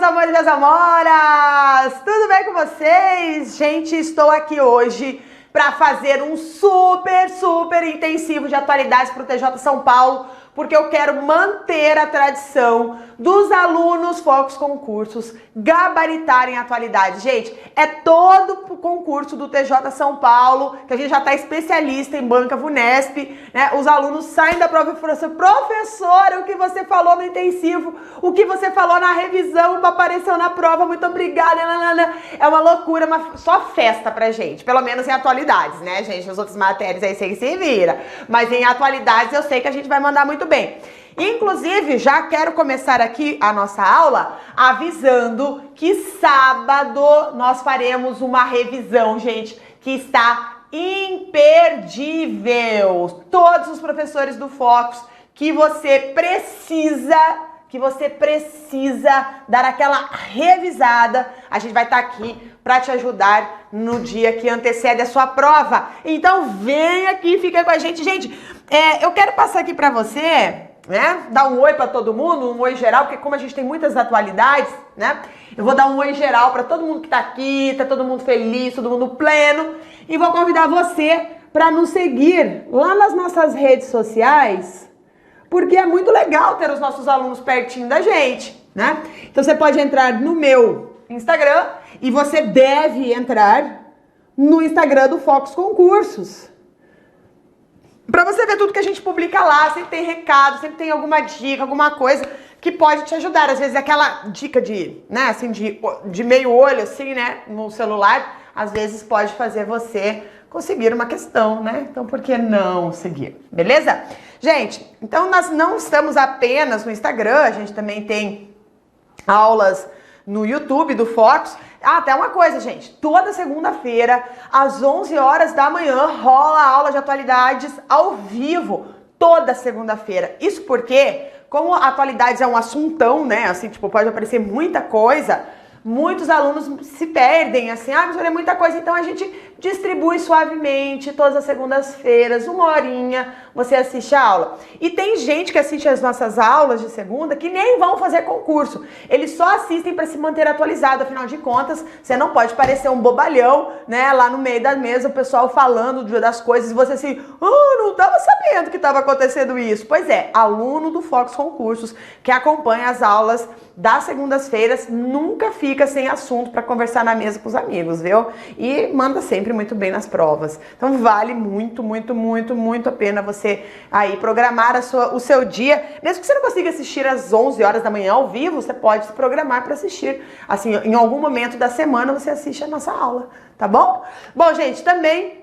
amores e minhas amoras! Tudo bem com vocês? Gente, estou aqui hoje para fazer um super intensivo de atualidades para o TJ São Paulo, porque eu quero manter a tradição dos alunos Focus Concursos gabaritarem a atualidade. Gente, é todo o concurso do TJ São Paulo, que a gente já está especialista em banca VUNESP, né? Os alunos saem da prova e falam assim, professora, o que você falou no intensivo, o que você falou na revisão, apareceu na prova, muito obrigada, é uma loucura, só festa pra gente, pelo menos em atualidades, né, gente? As outras matérias aí você se vira, mas em atualidades eu sei que a gente vai mandar muito bem. Inclusive, já quero começar aqui a nossa aula avisando que sábado nós faremos uma revisão, gente, que está imperdível. Todos os professores do Focus que você precisa dar aquela revisada, a gente vai estar aqui para te ajudar no dia que antecede a sua prova. Então vem aqui, fica com a gente. Gente, eu quero passar aqui para você, né, dar um oi para todo mundo, um oi geral, porque como a gente tem muitas atualidades, né, eu vou dar um oi geral para todo mundo que tá aqui, tá todo mundo feliz, todo mundo pleno, e vou convidar você para nos seguir lá nas nossas redes sociais, porque é muito legal ter os nossos alunos pertinho da gente, né? Então você pode entrar no meu Instagram e você deve entrar no Instagram do Focus Concursos. Pra você ver tudo que a gente publica lá, sempre tem recado, sempre tem alguma dica, alguma coisa que pode te ajudar. Às vezes aquela dica de, né, assim, de meio olho, assim, né, no celular, às vezes pode fazer você conseguir uma questão, né? Então, por que não seguir? Beleza? Gente, então nós não estamos apenas no Instagram, a gente também tem aulas no YouTube do Focus. Ah, até uma coisa, gente, toda segunda-feira, às 11 horas da manhã, rola a aula de atualidades ao vivo, toda segunda-feira. Isso porque, como atualidades é um assuntão, né, assim, tipo, pode aparecer muita coisa, muitos alunos se perdem, assim, mas olha, é muita coisa, então a gente distribui suavemente, todas as segundas-feiras, 1 horinha, você assiste a aula. E tem gente que assiste as nossas aulas de segunda que nem vão fazer concurso, eles só assistem para se manter atualizado, afinal de contas, você não pode parecer um bobalhão, né, lá no meio da mesa, o pessoal falando das coisas, e você assim, não tava sabendo que tava acontecendo isso. Pois é, aluno do Focus Concursos, que acompanha as aulas das segundas-feiras, nunca fica sem assunto para conversar na mesa com os amigos, viu? E manda sempre muito bem nas provas. Então vale muito a pena você aí programar o seu dia. Mesmo que você não consiga assistir às 11 horas da manhã ao vivo, você pode se programar para assistir. Assim, em algum momento da semana você assiste a nossa aula, tá bom? Bom, gente, também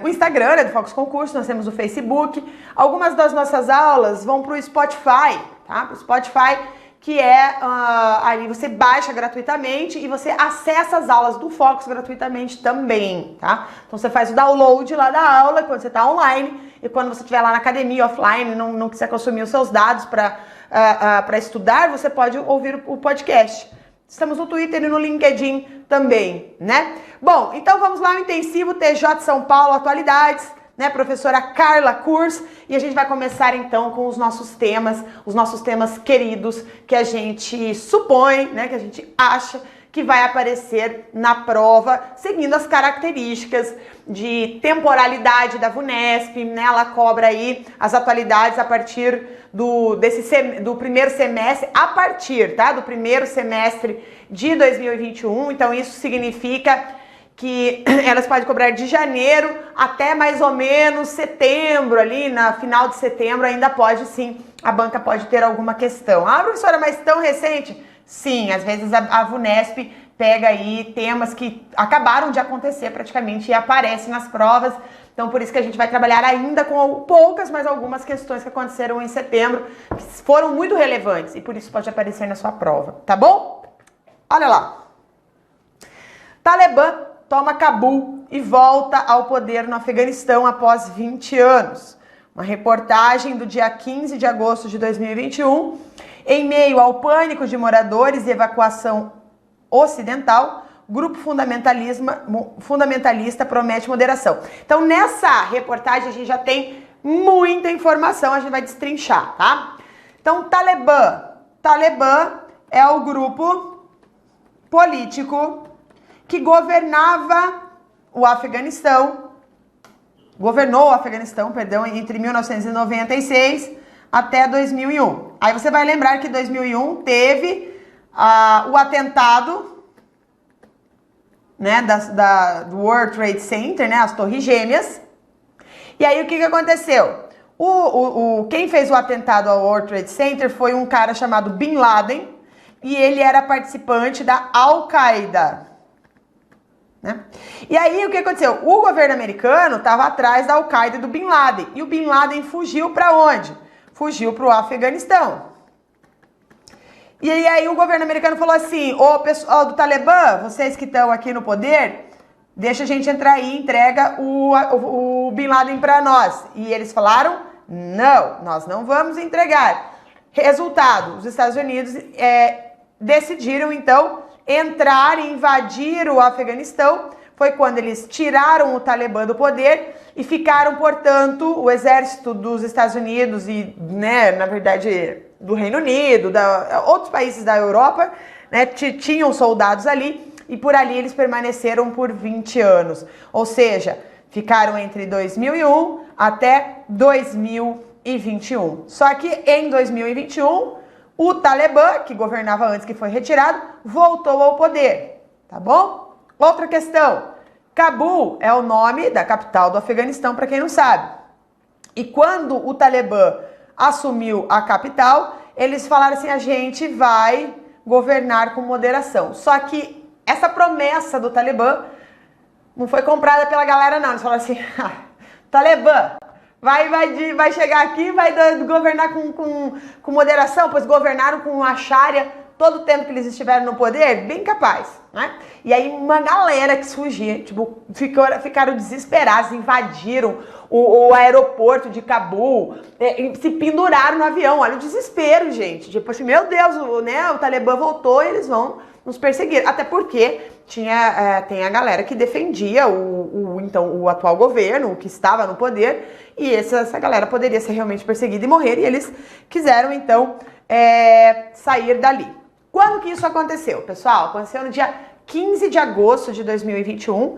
o Instagram, né, do Focus Concurso, nós temos o Facebook. Algumas das nossas aulas vão para o Spotify, tá? Para o Spotify, que aí você baixa gratuitamente e você acessa as aulas do Focus gratuitamente também, tá? Então você faz o download lá da aula quando você está online, e quando você estiver lá na academia offline, não quiser consumir os seus dados para estudar, você pode ouvir o podcast. Estamos no Twitter e no LinkedIn também, né? Bom, então vamos lá, o intensivo TJ São Paulo Atualidades, né, professora Carla Kurz, e a gente vai começar então com os nossos temas queridos, que a gente supõe, né, que a gente acha que vai aparecer na prova, seguindo as características de temporalidade da VUNESP, né? Ela cobra aí as atualidades a partir do primeiro semestre, do primeiro semestre de 2021, então isso significa que elas podem cobrar de janeiro até mais ou menos setembro, ali na final de setembro ainda pode sim, a banca pode ter alguma questão. Ah, professora, mas tão recente? Sim, às vezes a VUNESP pega aí temas que acabaram de acontecer praticamente e aparecem nas provas, então por isso que a gente vai trabalhar ainda com poucas, mas algumas questões que aconteceram em setembro, que foram muito relevantes e por isso pode aparecer na sua prova, tá bom? Olha lá. Talibã toma Cabul e volta ao poder no Afeganistão após 20 anos. Uma reportagem do dia 15 de agosto de 2021. Em meio ao pânico de moradores e evacuação ocidental, grupo fundamentalista promete moderação. Então, nessa reportagem, a gente já tem muita informação, a gente vai destrinchar, tá? Então, Talibã é o grupo político que governava o Afeganistão, governou o Afeganistão, perdão, entre 1996 até 2001. Aí você vai lembrar que em 2001 teve o atentado, né, do World Trade Center, né, as Torres Gêmeas. E aí o que aconteceu? Quem fez o atentado ao World Trade Center foi um cara chamado Bin Laden, e ele era participante da Al-Qaeda, né? E aí o que aconteceu? O governo americano estava atrás da Al-Qaeda e do Bin Laden, e o Bin Laden fugiu para onde? Fugiu para o Afeganistão. E aí o governo americano falou assim: ô pessoal do Talibã, vocês que estão aqui no poder, deixa a gente entrar aí, entrega o Bin Laden para nós. E eles falaram: não, nós não vamos entregar. Resultado, os Estados Unidos decidiram então entrar e invadir o Afeganistão. Foi quando eles tiraram o Talibã do poder e ficaram, portanto, o exército dos Estados Unidos e, né, na verdade, do Reino Unido, outros países da Europa, né, tinham soldados ali, e por ali eles permaneceram por 20 anos. Ou seja, ficaram entre 2001 até 2021. Só que em 2021, o Talibã, que governava antes, que foi retirado, voltou ao poder, tá bom? Outra questão, Cabul é o nome da capital do Afeganistão, para quem não sabe. E quando o Talibã assumiu a capital, eles falaram assim: a gente vai governar com moderação. Só que essa promessa do Talibã não foi comprada pela galera, não. Eles falaram assim: Talibã, vai chegar aqui, vai governar com moderação, pois governaram com a Sharia todo o tempo que eles estiveram no poder, bem capaz, né? E aí uma galera que fugia, tipo, ficaram desesperados, invadiram o aeroporto de Cabul, se penduraram no avião. Olha o desespero, gente. Tipo assim, meu Deus, o Talibã voltou e eles vão nos perseguir. Até porque tem a galera que defendia o atual governo, o que estava no poder, e essa galera poderia ser realmente perseguida e morrer, e eles quiseram, então, sair dali. Quando que isso aconteceu, pessoal? Aconteceu no dia 15 de agosto de 2021,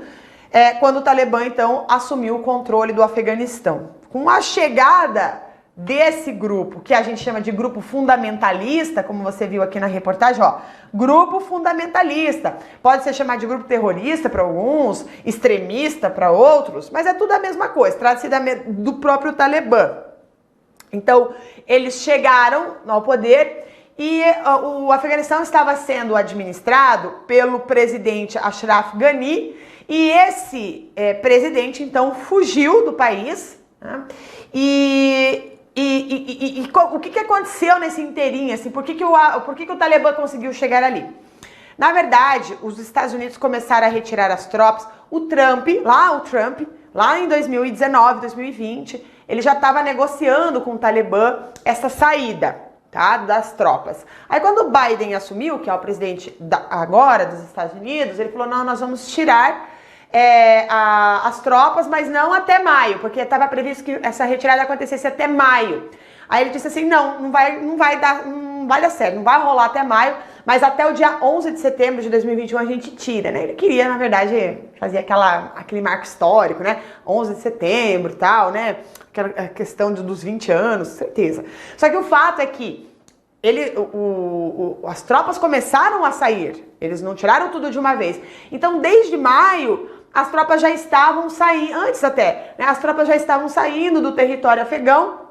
quando o Talibã, então, assumiu o controle do Afeganistão. Com a chegada desse grupo, que a gente chama de grupo fundamentalista, como você viu aqui na reportagem, ó, grupo fundamentalista. Pode ser chamado de grupo terrorista para alguns, extremista para outros, mas é tudo a mesma coisa, trata-se do próprio Talibã. Então, eles chegaram ao poder e o Afeganistão estava sendo administrado pelo presidente Ashraf Ghani, e esse presidente, então, fugiu do país, né? E o que aconteceu nesse inteirinho, assim, por que o Talibã conseguiu chegar ali? Na verdade, os Estados Unidos começaram a retirar as tropas. O Trump, lá em 2019, 2020, ele já estava negociando com o Talibã essa saída, tá, das tropas. Aí quando o Biden assumiu, que é o presidente agora dos Estados Unidos, ele falou: não, nós vamos tirar as tropas, mas não até maio, porque estava previsto que essa retirada acontecesse até maio. Aí ele disse assim: não vai dar certo, não vai rolar até maio, mas até o dia 11 de setembro de 2021 a gente tira, né? Ele queria, na verdade, fazer aquele marco histórico, né? 11 de setembro e tal, né? Aquela questão dos 20 anos, certeza. Só que o fato é que as tropas começaram a sair, eles não tiraram tudo de uma vez. Então, desde maio, as tropas já estavam saindo, antes até, né? As tropas já estavam saindo do território afegão.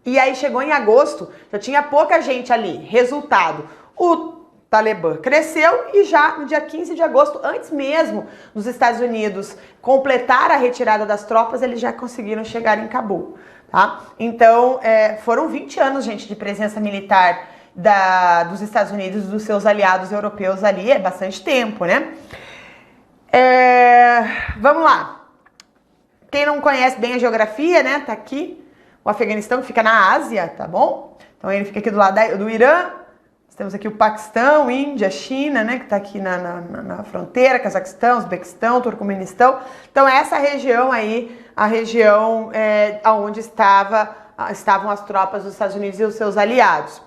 E aí chegou em agosto, já tinha pouca gente ali. Resultado, o Talibã cresceu e já no dia 15 de agosto, antes mesmo dos Estados Unidos completar a retirada das tropas, eles já conseguiram chegar em Cabul, tá? Então, foram 20 anos, gente, de presença militar dos Estados Unidos e dos seus aliados europeus ali, é bastante tempo, né? Vamos lá. Quem não conhece bem a geografia, né, tá aqui. O Afeganistão, que fica na Ásia, tá bom? Então ele fica aqui do lado do Irã. Nós temos aqui o Paquistão, Índia, China, né? Que tá aqui na fronteira, Cazaquistão, Uzbequistão, Turcomenistão. Então essa região aí, a região onde estavam as tropas dos Estados Unidos e os seus aliados.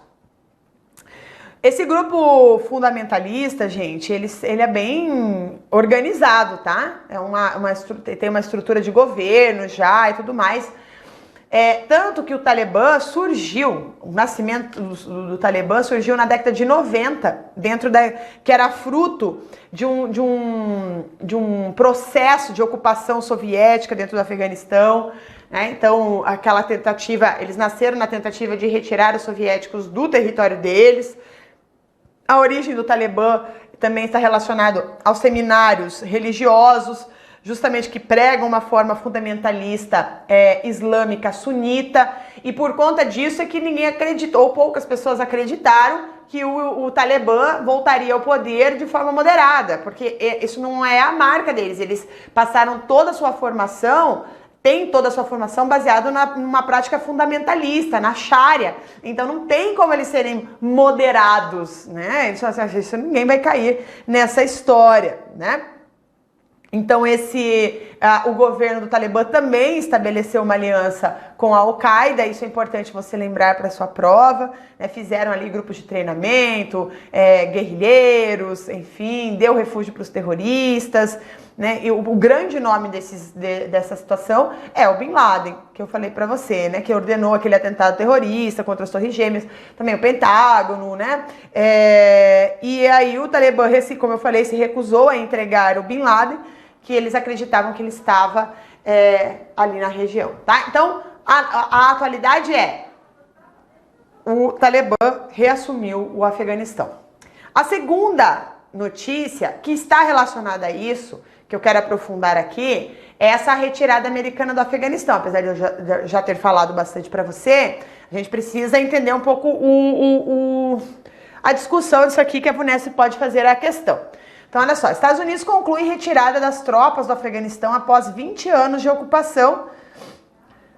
Esse grupo fundamentalista, gente, ele é bem organizado, tá? Tem uma estrutura de governo já e tudo mais. Tanto que o Talibã surgiu, o nascimento do Talibã surgiu na década de 90, que era fruto de um processo de ocupação soviética dentro do Afeganistão. Então, aquela tentativa, eles nasceram na tentativa de retirar os soviéticos do território deles. A origem do Talibã também está relacionado aos seminários religiosos, justamente que pregam uma forma fundamentalista islâmica sunita, e por conta disso é que ninguém acreditou, ou poucas pessoas acreditaram que o Talibã voltaria ao poder de forma moderada, porque isso não é a marca deles. Eles passaram toda a sua formação, tem toda a sua formação baseada numa prática fundamentalista, na Sharia. Então não tem como eles serem moderados, né? Isso ninguém vai cair nessa história, né? Então o governo do Talibã também estabeleceu uma aliança com a Al-Qaeda, isso é importante você lembrar para a sua prova, né? Fizeram ali grupos de treinamento, guerrilheiros, enfim, deu refúgio para os terroristas, né? E o grande nome dessa situação é o Bin Laden, que eu falei para você, né? Que ordenou aquele atentado terrorista contra as Torres Gêmeas, também o Pentágono, né? E aí o Talibã, como eu falei, se recusou a entregar o Bin Laden, que eles acreditavam que ele estava ali na região, tá? Então, a atualidade o Talibã reassumiu o Afeganistão. A segunda notícia que está relacionada a isso, que eu quero aprofundar aqui, é essa retirada americana do Afeganistão. Apesar de eu já ter falado bastante para você, a gente precisa entender um pouco a discussão disso aqui que a VUNESP pode fazer a questão. Então, olha só, Estados Unidos conclui retirada das tropas do Afeganistão após 20 anos de ocupação.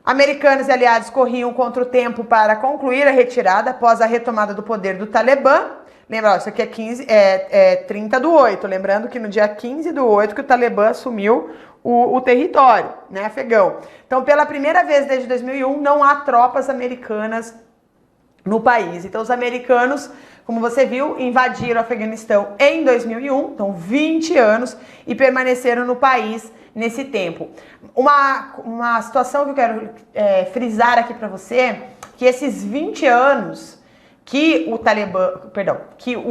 Americanos e aliados corriam contra o tempo para concluir a retirada após a retomada do poder do Talibã. Lembra, ó, isso aqui é 30/8, lembrando que no dia 15/8 que o Talibã assumiu o território, né, afegão. Então, pela primeira vez desde 2001, não há tropas americanas no país. Então, os americanos, como você viu, invadiram o Afeganistão em 2001, então 20 anos, e permaneceram no país nesse tempo. Uma situação que eu quero frisar aqui para você, que esses 20 anos que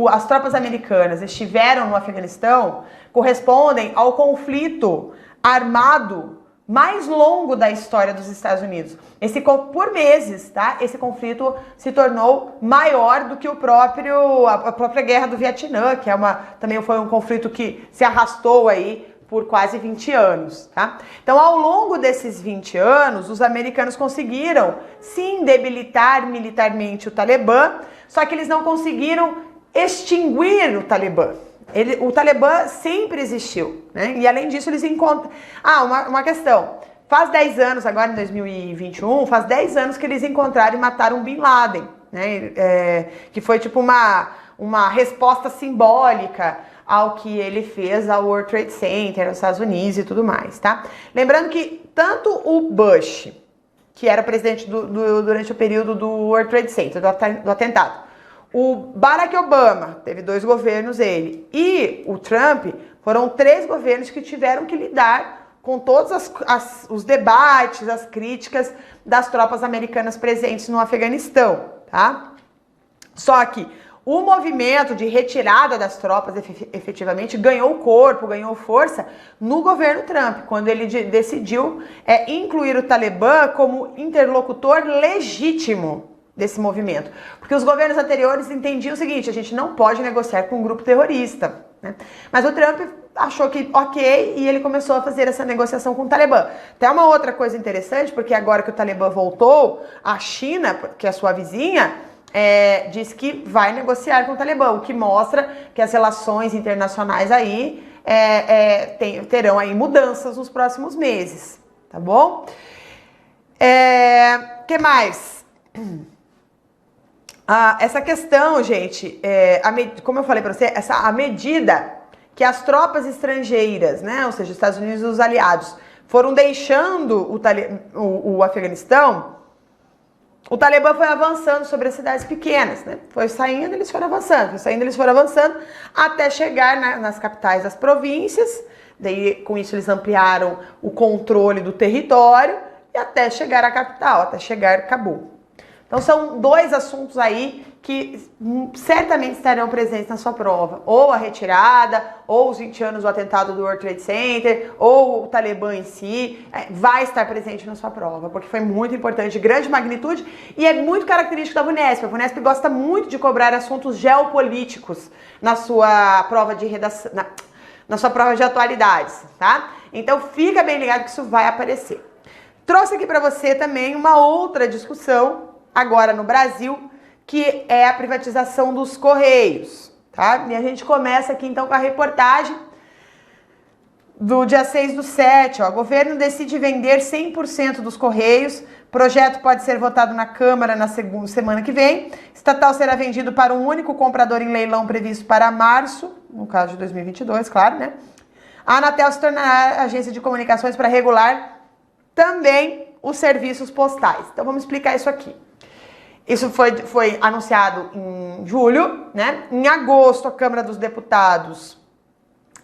as tropas americanas estiveram no Afeganistão correspondem ao conflito armado mais longo da história dos Estados Unidos. Por meses, tá? Esse conflito se tornou maior do que a própria Guerra do Vietnã, que também foi um conflito que se arrastou aí por quase 20 anos, tá? Então, ao longo desses 20 anos, os americanos conseguiram, sim, debilitar militarmente o Talibã, só que eles não conseguiram extinguir o Talibã. O Talibã sempre existiu, né? E além disso, eles encontram... uma questão. Faz 10 anos, agora em 2021, faz 10 anos que eles encontraram e mataram Bin Laden, né? Que foi tipo uma resposta simbólica ao que ele fez ao World Trade Center, nos Estados Unidos e tudo mais, tá? Lembrando que tanto o Bush, que era presidente durante o período do World Trade Center, do atentado, o Barack Obama, teve 2 governos ele, e o Trump, foram 3 governos que tiveram que lidar com todos os debates, as críticas das tropas americanas presentes no Afeganistão, tá? Só que o movimento de retirada das tropas efetivamente ganhou corpo, ganhou força no governo Trump, quando ele decidiu incluir o Talibã como interlocutor legítimo desse movimento. Porque os governos anteriores entendiam o seguinte: a gente não pode negociar com um grupo terrorista, né? Mas o Trump achou que ok, e ele começou a fazer essa negociação com o Talibã. Até uma outra coisa interessante, porque agora que o Talibã voltou, a China, que é a sua vizinha, diz que vai negociar com o Talibã, o que mostra que as relações internacionais aí terão aí mudanças nos próximos meses, tá bom? Que mais? Essa questão, gente, como eu falei para você, a medida que as tropas estrangeiras, né, ou seja, os Estados Unidos e os aliados, foram deixando o Afeganistão, o Talibã foi avançando sobre as cidades pequenas, né? Foi saindo, eles foram avançando, foi saindo, eles foram avançando, até chegar nas capitais das províncias. Daí, com isso, eles ampliaram o controle do território e até chegar à capital, até chegar a Cabul. Então, são dois assuntos aí que certamente estarão presentes na sua prova. Ou a retirada, ou os 20 anos do atentado do World Trade Center, ou o Talibã em si, vai estar presente na sua prova, porque foi muito importante, de grande magnitude, e é muito característico da VUNESP. A VUNESP gosta muito de cobrar assuntos geopolíticos na sua prova de redação, na sua prova de atualidades, tá? Então, fica bem ligado que isso vai aparecer. Trouxe aqui para você também uma outra discussão, agora no Brasil, que é a privatização dos Correios, tá? E a gente começa aqui então com a reportagem do dia 6/7, ó. Governo decide vender 100% dos Correios, projeto pode ser votado na Câmara na semana que vem, estatal será vendido para um único comprador em leilão previsto para março, no caso de 2022, claro, né? A Anatel se tornará agência de comunicações para regular também os serviços postais. Então vamos explicar isso aqui. Isso foi anunciado em julho, né? Em agosto, a Câmara dos Deputados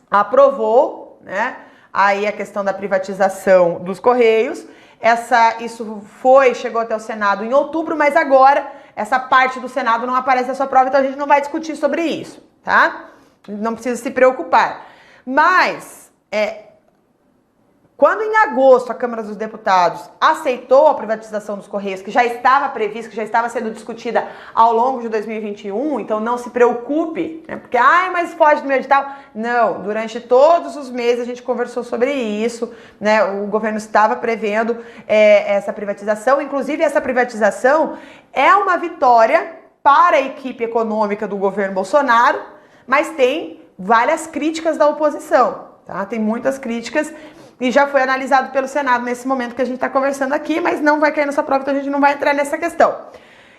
aprovou, né? Aí a questão da privatização dos Correios. Isso chegou até o Senado em outubro, mas agora essa parte do Senado não aparece na sua prova, então a gente não vai discutir sobre isso, tá? Não precisa se preocupar. Mas, quando em agosto a Câmara dos Deputados aceitou a privatização dos Correios, que já estava prevista, que já estava sendo discutida ao longo de 2021, então não se preocupe, né? Porque, mas foge do meu edital. Não, durante todos os meses a gente conversou sobre isso, né? O governo estava prevendo essa privatização, inclusive essa privatização é uma vitória para a equipe econômica do governo Bolsonaro, mas tem várias críticas da oposição, tá? Tem muitas críticas. E já foi analisado pelo Senado nesse momento que a gente está conversando aqui, mas não vai cair nessa prova, então a gente não vai entrar nessa questão.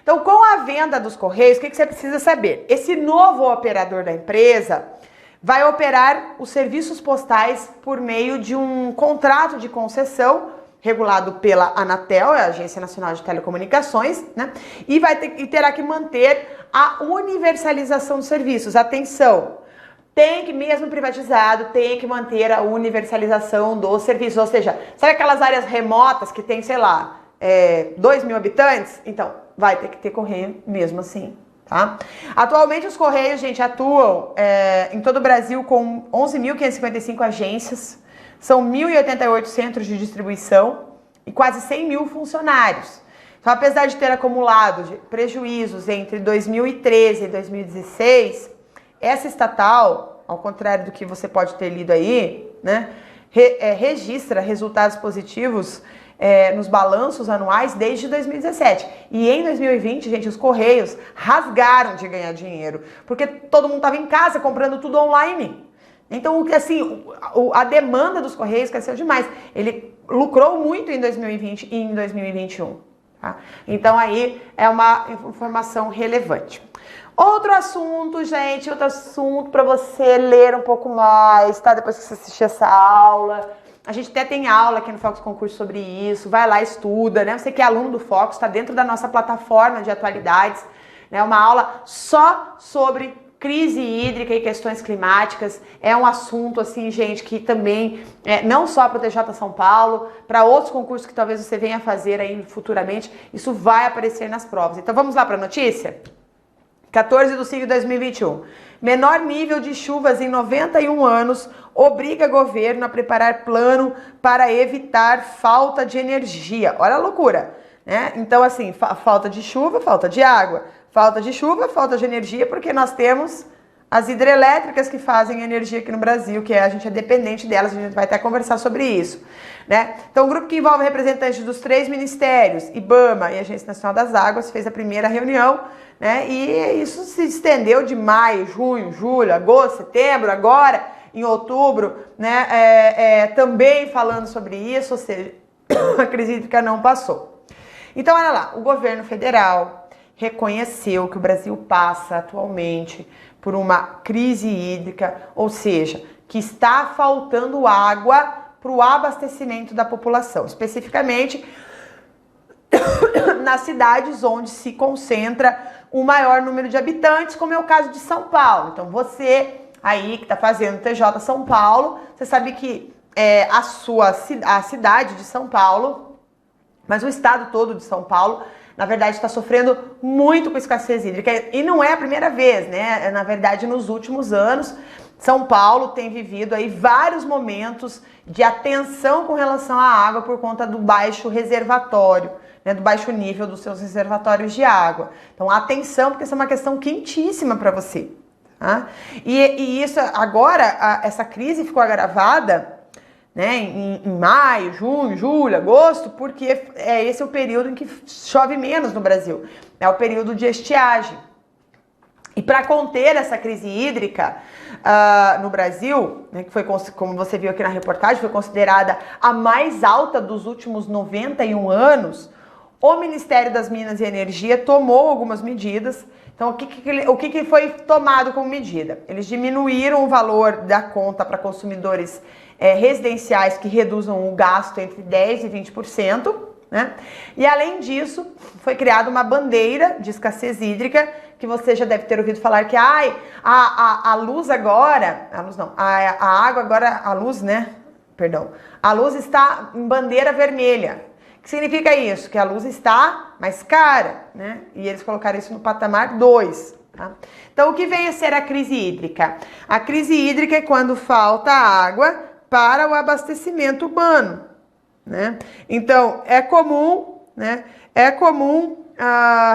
Então, com a venda dos Correios, o que você precisa saber? Esse novo operador da empresa vai operar os serviços postais por meio de um contrato de concessão regulado pela Anatel, a Agência Nacional de Telecomunicações, né? E terá que manter a universalização dos serviços. Atenção! Tem que, mesmo privatizado, tem que manter a universalização dos serviços. Ou seja, sabe aquelas áreas remotas que tem, sei lá, 2.000 habitantes? Então, vai ter que ter correio mesmo assim, tá? Atualmente os Correios, gente, atuam em todo o Brasil com 11.555 agências, são 1.088 centros de distribuição e quase 100 mil funcionários. Então, apesar de ter acumulado prejuízos entre 2013 e 2016... essa estatal, ao contrário do que você pode ter lido aí, né, registra resultados positivos nos balanços anuais desde 2017. E em 2020, gente, os Correios rasgaram de ganhar dinheiro, porque todo mundo estava em casa comprando tudo online. Então, assim, a demanda dos Correios cresceu demais. Ele lucrou muito em 2020 e em 2021. Tá? Então, aí é uma informação relevante. Outro assunto, gente, outro assunto para você ler um pouco mais, tá? Depois que você assistir essa aula. A gente até tem aula aqui no Focus Concurso sobre isso, vai lá, estuda, né? Você que é aluno do Focus, está dentro da nossa plataforma de atualidades, né? Uma aula só sobre crise hídrica e questões climáticas. É um assunto, assim, gente, que também, não só para o TJ São Paulo, para outros concursos que talvez você venha fazer aí futuramente, isso vai aparecer nas provas. Então vamos lá para a notícia? 14/5 de 2021. Menor nível de chuvas em 91 anos obriga governo a preparar plano para evitar falta de energia. Olha a loucura, né? Então, assim, falta de chuva, falta de água. Falta de chuva, falta de energia, porque nós temos as hidrelétricas que fazem energia aqui no Brasil, que a gente é dependente delas, a gente vai até conversar sobre isso, né? Então, o grupo que envolve representantes dos 3 ministérios, IBAMA e Agência Nacional das Águas, fez a primeira reunião, né? E isso se estendeu de maio, junho, julho, agosto, setembro, agora em outubro, né? Também falando sobre isso, ou seja, a crise hídrica não passou. Então, olha lá, o governo federal reconheceu que o Brasil passa atualmente por uma crise hídrica, ou seja, que está faltando água para o abastecimento da população. Especificamente, nas cidades onde se concentra o maior número de habitantes, como é o caso de São Paulo. Então você aí que está fazendo TJ São Paulo, você sabe que a cidade de São Paulo, mas o estado todo de São Paulo, na verdade está sofrendo muito com escassez hídrica, e não é a primeira vez, né? Na verdade, nos últimos anos, São Paulo tem vivido aí vários momentos de atenção com relação à água por conta do baixo reservatório, né, do baixo nível dos seus reservatórios de água. Então, atenção, porque essa é uma questão quentíssima para você. Tá? E isso agora, essa crise ficou agravada, né, em maio, junho, julho, agosto, porque esse é o período em que chove menos no Brasil. É o período de estiagem. E para conter essa crise hídrica no Brasil, né, que foi, como você viu aqui na reportagem, foi considerada a mais alta dos últimos 91 anos, o Ministério das Minas e Energia tomou algumas medidas. Então, o que foi tomado como medida? Eles diminuíram o valor da conta para consumidores residenciais que reduzam o gasto entre 10% e 20%, né? E além disso, foi criada uma bandeira de escassez hídrica, que você já deve ter ouvido falar que a luz agora, a luz não, a água agora, a luz, né? Perdão, a luz está em bandeira vermelha. O que significa isso? Que a luz está mais cara, né? E eles colocaram isso no patamar 2. Tá? Então, o que vem a ser a crise hídrica? A crise hídrica é quando falta água para o abastecimento humano, né? Então, é comum, né?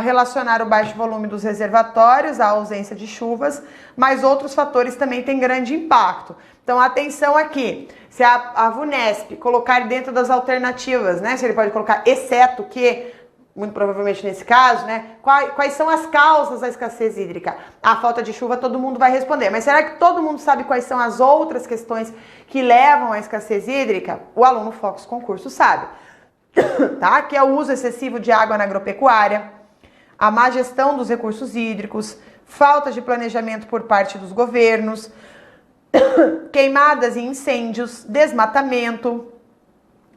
Relacionar o baixo volume dos reservatórios à ausência de chuvas, mas outros fatores também têm grande impacto. Então, atenção aqui, se a VUNESP colocar dentro das alternativas, né, se ele pode colocar exceto que, muito provavelmente nesse caso, né, quais são as causas da escassez hídrica? A falta de chuva todo mundo vai responder, mas será que todo mundo sabe quais são as outras questões que levam à escassez hídrica? O aluno Fox Concurso sabe. Tá? Que é o uso excessivo de água na agropecuária, a má gestão dos recursos hídricos, falta de planejamento por parte dos governos, queimadas e incêndios, desmatamento,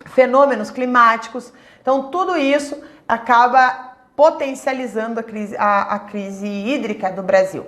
fenômenos climáticos. Então, tudo isso acaba potencializando a crise hídrica do Brasil.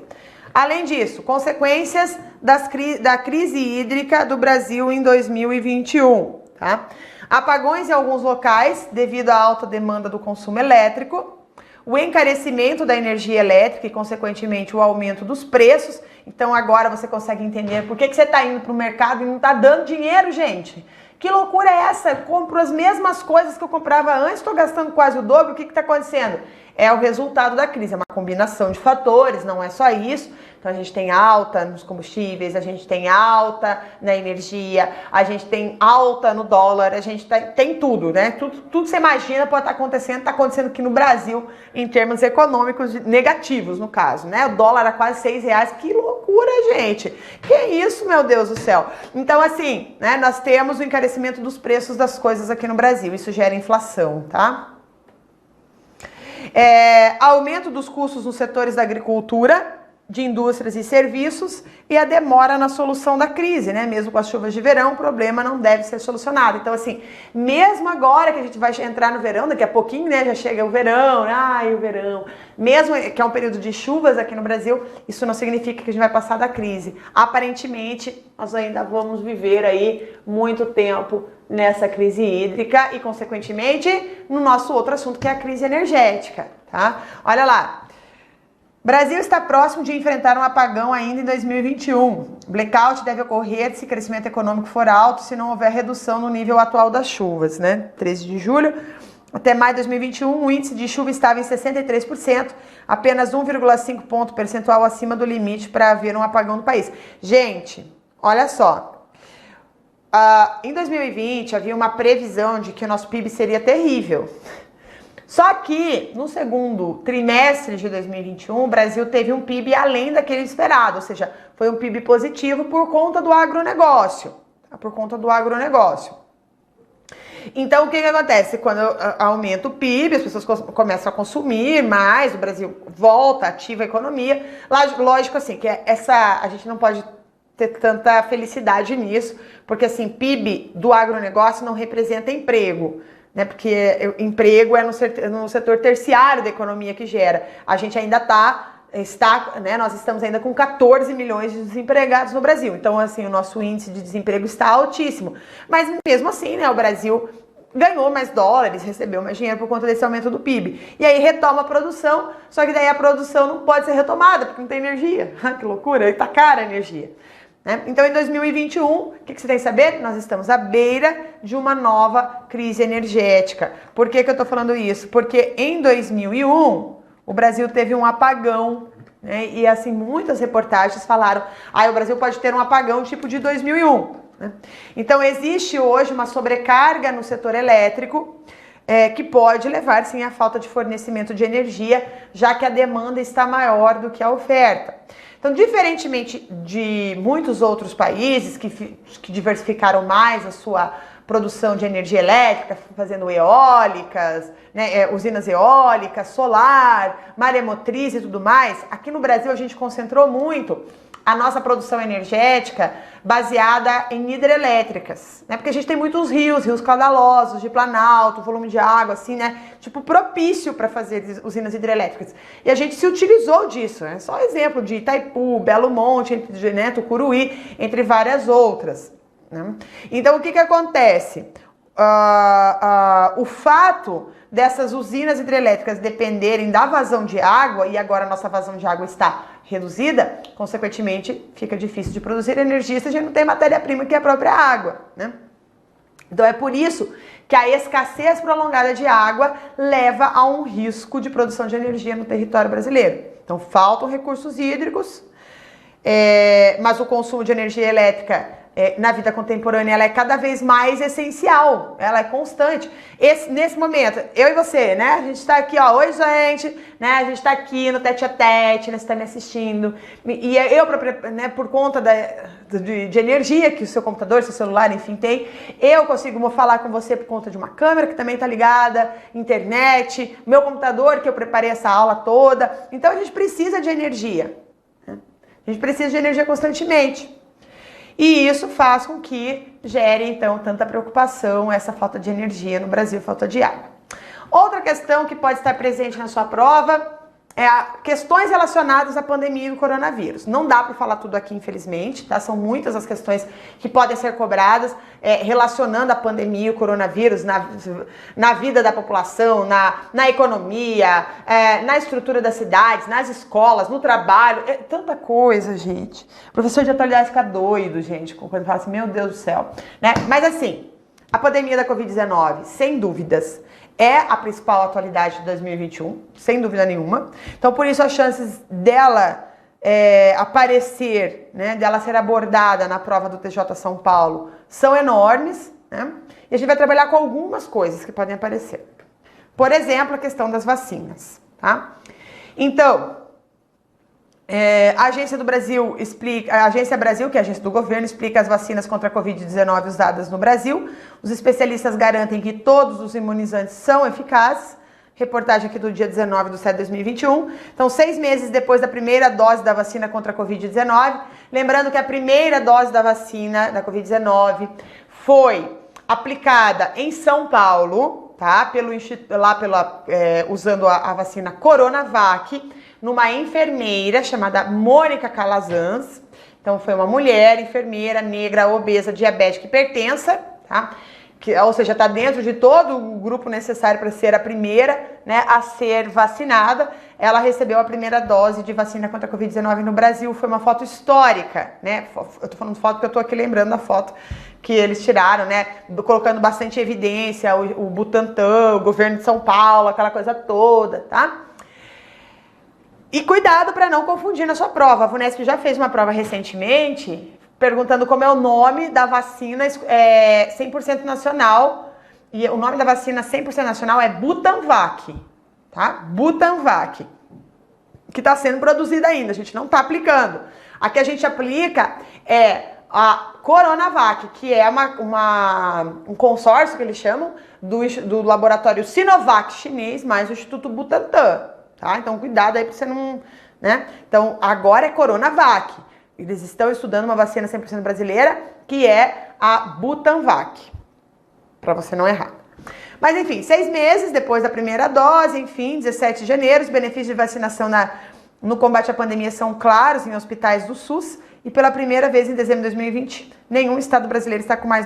Além disso, consequências da crise hídrica do Brasil em 2021, tá? Apagões em alguns locais devido à alta demanda do consumo elétrico, o encarecimento da energia elétrica e, consequentemente, o aumento dos preços. Então, agora você consegue entender por que você está indo para o mercado e não está dando dinheiro, gente. Que loucura é essa? Eu compro as mesmas coisas que eu comprava antes, estou gastando quase o dobro. O que está acontecendo? É o resultado da crise, é uma combinação de fatores, não é só isso. Então a gente tem alta nos combustíveis, a gente tem alta na energia, a gente tem alta no dólar, a gente tem tudo, né? Tudo que você imagina pode estar acontecendo, está acontecendo aqui no Brasil em termos econômicos negativos, no caso, né? O dólar a quase R$6, que loucura, gente! Que isso, meu Deus do céu! Então, assim, né, nós temos o encarecimento dos preços das coisas aqui no Brasil, isso gera inflação, tá? Aumento dos custos nos setores da agricultura, de indústrias e serviços e a demora na solução da crise, né? Mesmo com as chuvas de verão, o problema não deve ser solucionado. Então, assim, mesmo agora que a gente vai entrar no verão, daqui a pouquinho, né, já chega o verão, o verão, mesmo que é um período de chuvas aqui no Brasil, isso não significa que a gente vai passar da crise. Aparentemente, nós ainda vamos viver aí muito tempo nessa crise hídrica e, consequentemente, no nosso outro assunto, que é a crise energética, tá? Olha lá. Brasil está próximo de enfrentar um apagão ainda em 2021. Blackout deve ocorrer se o crescimento econômico for alto, se não houver redução no nível atual das chuvas, né? 13 de julho, até maio de 2021, o índice de chuva estava em 63%, apenas 1,5 ponto percentual acima do limite para haver um apagão no país. Gente, olha só. Em 2020, havia uma previsão de que o nosso PIB seria terrível. Só que no segundo trimestre de 2021, o Brasil teve um PIB além daquele esperado, ou seja, foi um PIB positivo por conta do agronegócio, tá? Por conta do agronegócio. Então, o que acontece? Quando aumenta o PIB, as pessoas começam a consumir mais, o Brasil volta, ativa a economia. Lógico, assim, que a gente não pode ter tanta felicidade nisso, porque, assim, PIB do agronegócio não representa emprego. né? Porque emprego é no setor terciário da economia que gera. A gente ainda né, nós estamos ainda com 14 milhões de desempregados no Brasil. Então, assim, o nosso índice de desemprego está altíssimo. Mas mesmo assim, né, o Brasil ganhou mais dólares, recebeu mais dinheiro por conta desse aumento do PIB. E aí retoma a produção, só que daí a produção não pode ser retomada, porque não tem energia. Que loucura, tá cara a energia. Né? Então, em 2021, o que você tem que saber? Nós estamos à beira de uma nova crise energética. Por que eu tô falando isso? Porque em 2001, o Brasil teve um apagão, né? E assim, muitas reportagens falaram, o Brasil pode ter um apagão tipo de 2001. Né? Então, existe hoje uma sobrecarga no setor elétrico que pode levar, sim, à falta de fornecimento de energia, já que a demanda está maior do que a oferta. Então, diferentemente de muitos outros países que diversificaram mais a sua produção de energia elétrica, fazendo eólicas, né, usinas eólicas, solar, maremotriz e tudo mais, aqui no Brasil a gente concentrou muito a nossa produção energética baseada em hidrelétricas, né? Porque a gente tem muitos rios caudalosos, de planalto, volume de água, assim, né? Tipo, propício para fazer usinas hidrelétricas. E a gente se utilizou disso, né? Só exemplo de Itaipu, Belo Monte, né, Tucuruí, entre várias outras. Né? Então, o que acontece? O fato dessas usinas hidrelétricas dependerem da vazão de água, e agora a nossa vazão de água está reduzida, consequentemente fica difícil de produzir energia se a gente não tem matéria-prima, que é a própria água, né? Então é por isso que a escassez prolongada de água leva a um risco de produção de energia no território brasileiro. Então faltam recursos hídricos, mas o consumo de energia elétrica na vida contemporânea, ela é cada vez mais essencial, ela é constante. Nesse momento, eu e você, né, a gente tá aqui, ó, oi gente, né, a gente tá aqui no tete a tete, né, você tá me assistindo, e eu, né, por conta de energia que o seu computador, seu celular, enfim, tem, eu consigo falar com você por conta de uma câmera que também tá ligada, internet, meu computador, que eu preparei essa aula toda, então a gente precisa de energia, né? A gente precisa de energia constantemente. E isso faz com que gere, então, tanta preocupação, essa falta de energia no Brasil, falta de água. Outra questão que pode estar presente na sua prova é questões relacionadas à pandemia e ao coronavírus. Não dá para falar tudo aqui, infelizmente, tá? São muitas as questões que podem ser cobradas relacionando a pandemia e o coronavírus na vida da população, na economia, na estrutura das cidades, nas escolas, no trabalho. Tanta coisa, gente. O professor de atualidade fica doido, gente, quando fala assim, meu Deus do céu. Né? Mas assim, a pandemia da Covid-19, sem dúvidas, é a principal atualidade de 2021, sem dúvida nenhuma. Então, por isso, as chances dela aparecer, né, dela ser abordada na prova do TJ São Paulo são enormes, né? E a gente vai trabalhar com algumas coisas que podem aparecer. Por exemplo, a questão das vacinas, tá? Então, a Agência Brasil, que é a agência do governo, explica as vacinas contra a Covid-19 usadas no Brasil. Os especialistas garantem que todos os imunizantes são eficazes. Reportagem aqui do dia 19/7/2021. Então, 6 meses depois da primeira dose da vacina contra a Covid-19. Lembrando que a primeira dose da vacina da Covid-19 foi aplicada em São Paulo, tá? Usando a vacina Coronavac, numa enfermeira chamada Mônica Calazans. Então, foi uma mulher, enfermeira, negra, obesa, diabética e hipertensa, tá? Ou seja, está dentro de todo o grupo necessário para ser a primeira, né, a ser vacinada. Ela recebeu a primeira dose de vacina contra a Covid-19 no Brasil. Foi uma foto histórica, né? Eu tô falando foto porque eu tô aqui lembrando da foto que eles tiraram, né? Colocando bastante evidência, o Butantan, o governo de São Paulo, aquela coisa toda, tá? E cuidado para não confundir na sua prova. A VUNESP já fez uma prova recentemente perguntando como é o nome da vacina 100% nacional. E o nome da vacina 100% nacional é Butanvac, tá? Butanvac, que está sendo produzida ainda, a gente não está aplicando. A que a gente aplica é a Coronavac, que é um consórcio que eles chamam do laboratório Sinovac chinês mais o Instituto Butantan, tá? Então cuidado aí para você não, né? Então agora é Coronavac. Eles estão estudando uma vacina 100% brasileira, que é a Butanvac, para você não errar. Mas enfim, 6 meses depois da primeira dose, enfim, 17 de janeiro, os benefícios de vacinação no combate à pandemia são claros em hospitais do SUS e pela primeira vez em dezembro de 2020, nenhum estado brasileiro está com mais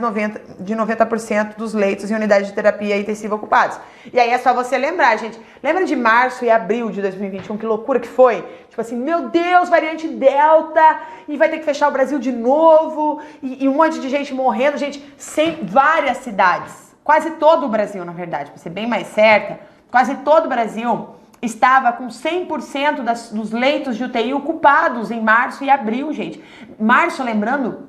de 90% dos leitos em unidade de terapia intensiva ocupados. E aí é só você lembrar, gente. Lembra de março e abril de 2021, que loucura que foi? Tipo assim, meu Deus, variante Delta, e vai ter que fechar o Brasil de novo, e um monte de gente morrendo, gente, sem várias cidades. Quase todo o Brasil, na verdade, para ser bem mais certa, quase todo o Brasil estava com 100% dos leitos de UTI ocupados em março e abril, gente. Março, lembrando,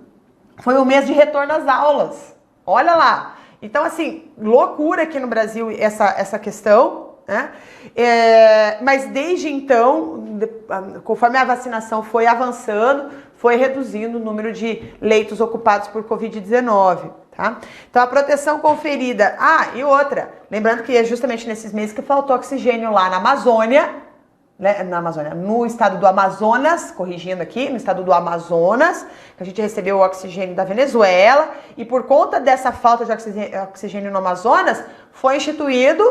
foi o mês de retorno às aulas. Olha lá. Então, assim, loucura aqui no Brasil essa questão, né? Mas desde então, conforme a vacinação foi avançando, foi reduzindo o número de leitos ocupados por Covid-19. Tá? Então a proteção conferida, e outra, lembrando que é justamente nesses meses que faltou oxigênio lá na Amazônia, né, no estado do Amazonas, corrigindo aqui, no estado do Amazonas, que a gente recebeu o oxigênio da Venezuela, e por conta dessa falta de oxigênio no Amazonas, foi instituído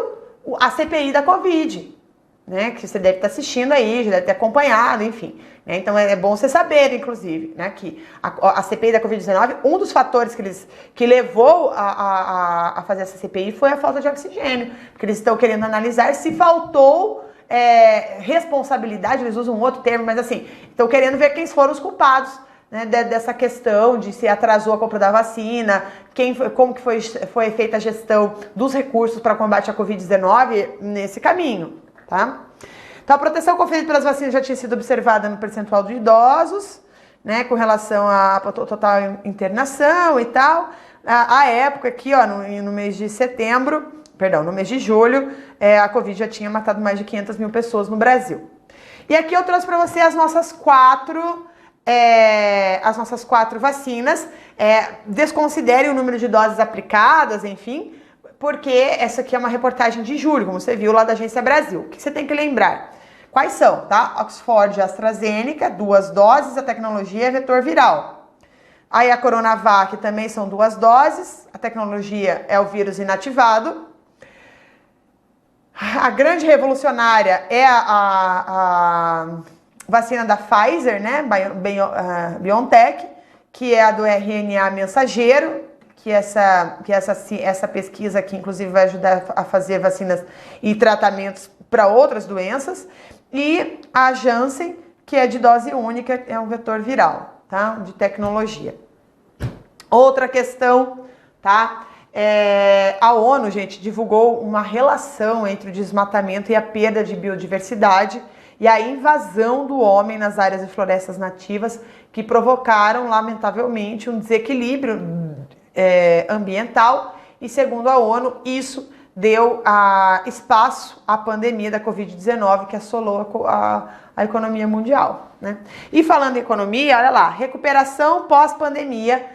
a CPI da Covid, né, que você deve estar assistindo aí, já deve ter acompanhado, enfim. Né, então é bom você saber, inclusive, né, que a CPI da Covid-19, um dos fatores que levou a fazer essa CPI foi a falta de oxigênio, porque eles estão querendo analisar se faltou responsabilidade, eles usam um outro termo, mas assim, estão querendo ver quem foram os culpados, né, dessa questão de se atrasou a compra da vacina, como que foi feita a gestão dos recursos para combate à Covid-19 nesse caminho. Tá? Então, a proteção conferida pelas vacinas já tinha sido observada no percentual de idosos, né, com relação à total internação e tal. A época aqui, ó, no mês de no mês de julho, a Covid já tinha matado mais de 500 mil pessoas no Brasil. E aqui eu trouxe para você as nossas quatro vacinas. Desconsidere o número de doses aplicadas, enfim, porque essa aqui é uma reportagem de julho, como você viu lá da Agência Brasil. O que você tem que lembrar? Quais são, tá? Oxford e AstraZeneca, 2 doses, a tecnologia é vetor viral. Aí a Coronavac também são 2 doses, a tecnologia é o vírus inativado. A grande revolucionária é a vacina da Pfizer, né? BioNTech, que é a do RNA mensageiro, que essa pesquisa aqui, inclusive, vai ajudar a fazer vacinas e tratamentos para outras doenças. E a Janssen, que é de dose única, é um vetor viral, tá? De tecnologia. Outra questão, tá? A ONU, gente, divulgou uma relação entre o desmatamento e a perda de biodiversidade e a invasão do homem nas áreas de florestas nativas que provocaram, lamentavelmente, um desequilíbrio ambiental e, segundo a ONU, isso deu espaço à pandemia da Covid-19 que assolou a economia mundial, né? E falando em economia, olha lá, recuperação pós-pandemia,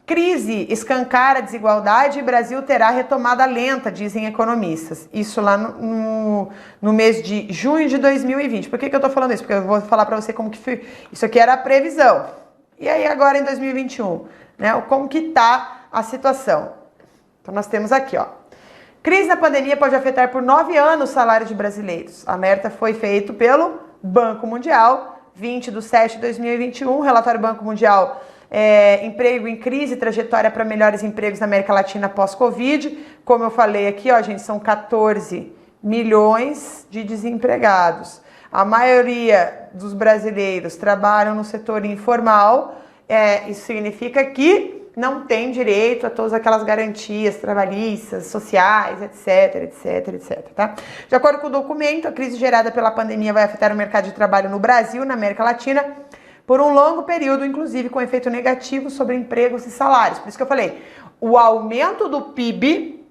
crise escancara a desigualdade e Brasil terá retomada lenta, dizem economistas. Isso lá no mês de junho de 2020. Por que eu tô falando isso? Porque eu vou falar para você como que foi. Isso aqui era a previsão. E aí agora em 2021, né? Como que tá a situação? Então nós temos aqui, ó. Crise na pandemia pode afetar por 9 anos o salário de brasileiros. A alerta foi feito pelo Banco Mundial, 20/7/2021, relatório Banco Mundial, emprego em crise, trajetória para melhores empregos na América Latina pós-Covid. Como eu falei aqui, ó, gente, são 14 milhões de desempregados. A maioria dos brasileiros trabalham no setor informal, isso significa que não tem direito a todas aquelas garantias trabalhistas, sociais, etc, tá? De acordo com o documento, a crise gerada pela pandemia vai afetar o mercado de trabalho no Brasil, na América Latina, por um longo período, inclusive com efeito negativo sobre empregos e salários. Por isso que eu falei, o aumento do PIB,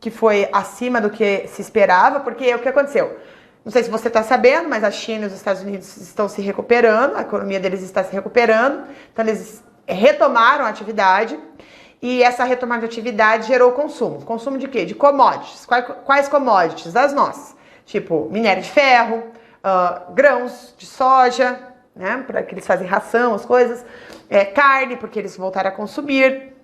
que foi acima do que se esperava, porque o que aconteceu? Não sei se você está sabendo, mas a China e os Estados Unidos estão se recuperando, a economia deles está se recuperando, então eles retomaram a atividade e essa retomada de atividade gerou consumo. Consumo de quê? De commodities. Quais commodities? Das nossas. Tipo, minério de ferro, grãos de soja, né? Para que eles fazem ração, as coisas. Carne, porque eles voltaram a consumir.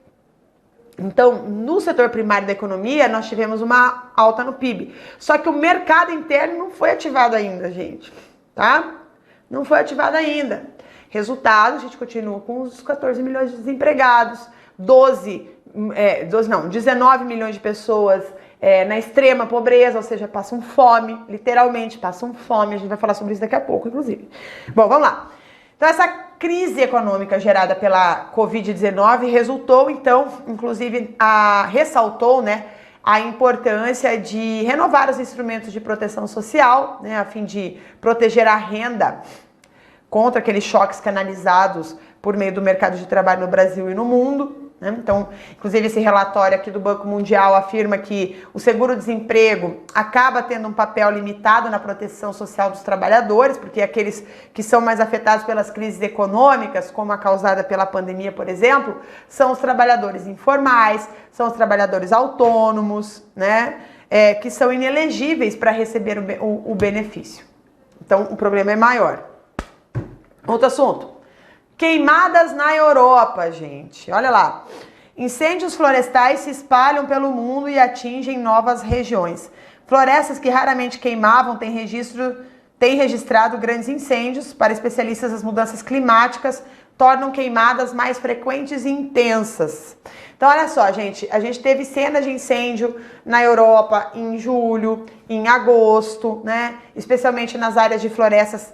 Então, no setor primário da economia, nós tivemos uma alta no PIB. Só que o mercado interno não foi ativado ainda, gente, tá? Não foi ativado ainda. Resultado, a gente continua com os 14 milhões de desempregados, 19 milhões de pessoas na extrema pobreza, ou seja, passam fome, literalmente passam fome. A gente vai falar sobre isso daqui a pouco, inclusive. Bom, vamos lá. Então, essa crise econômica gerada pela Covid-19 resultou, então, inclusive, ressaltou, né, a importância de renovar os instrumentos de proteção social, né, a fim de proteger a renda contra aqueles choques canalizados por meio do mercado de trabalho no Brasil e no mundo. Então, inclusive, esse relatório aqui do Banco Mundial afirma que o seguro-desemprego acaba tendo um papel limitado na proteção social dos trabalhadores, porque aqueles que são mais afetados pelas crises econômicas, como a causada pela pandemia, por exemplo, são os trabalhadores informais, são os trabalhadores autônomos, né, que são inelegíveis para receber o benefício. Então, o problema é maior. Outro assunto. Queimadas na Europa, gente. Olha lá. Incêndios florestais se espalham pelo mundo e atingem novas regiões. Florestas que raramente queimavam têm registrado grandes incêndios. Para especialistas, as mudanças climáticas tornam queimadas mais frequentes e intensas. Então, olha só, gente. A gente teve cenas de incêndio na Europa em julho, em agosto, né? Especialmente nas áreas de florestas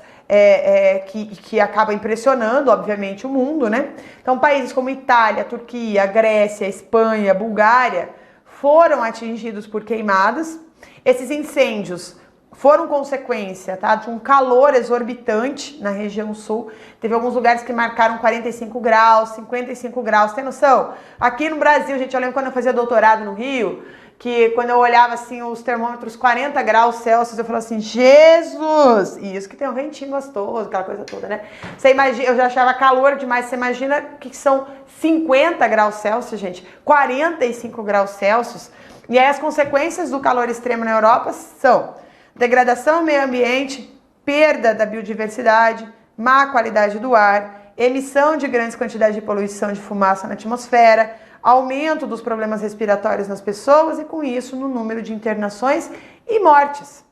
que acaba impressionando, obviamente, o mundo, né? Então, países como Itália, Turquia, Grécia, Espanha, Bulgária foram atingidos por queimadas. Esses incêndios foram consequência, tá, de um calor exorbitante na região sul. Teve alguns lugares que marcaram 45 graus, 55 graus. Tem noção? Aqui no Brasil, gente, eu lembro quando eu fazia doutorado no Rio, que quando eu olhava assim os termômetros 40 graus Celsius, eu falava assim, Jesus! E isso que tem um ventinho gostoso, aquela coisa toda, né? Você imagina, eu já achava calor demais, você imagina que são 50 graus Celsius, gente, 45 graus Celsius. E aí as consequências do calor extremo na Europa são degradação do meio ambiente, perda da biodiversidade, má qualidade do ar, emissão de grandes quantidades de poluição de fumaça na atmosfera, aumento dos problemas respiratórios nas pessoas e, com isso, no número de internações e mortes,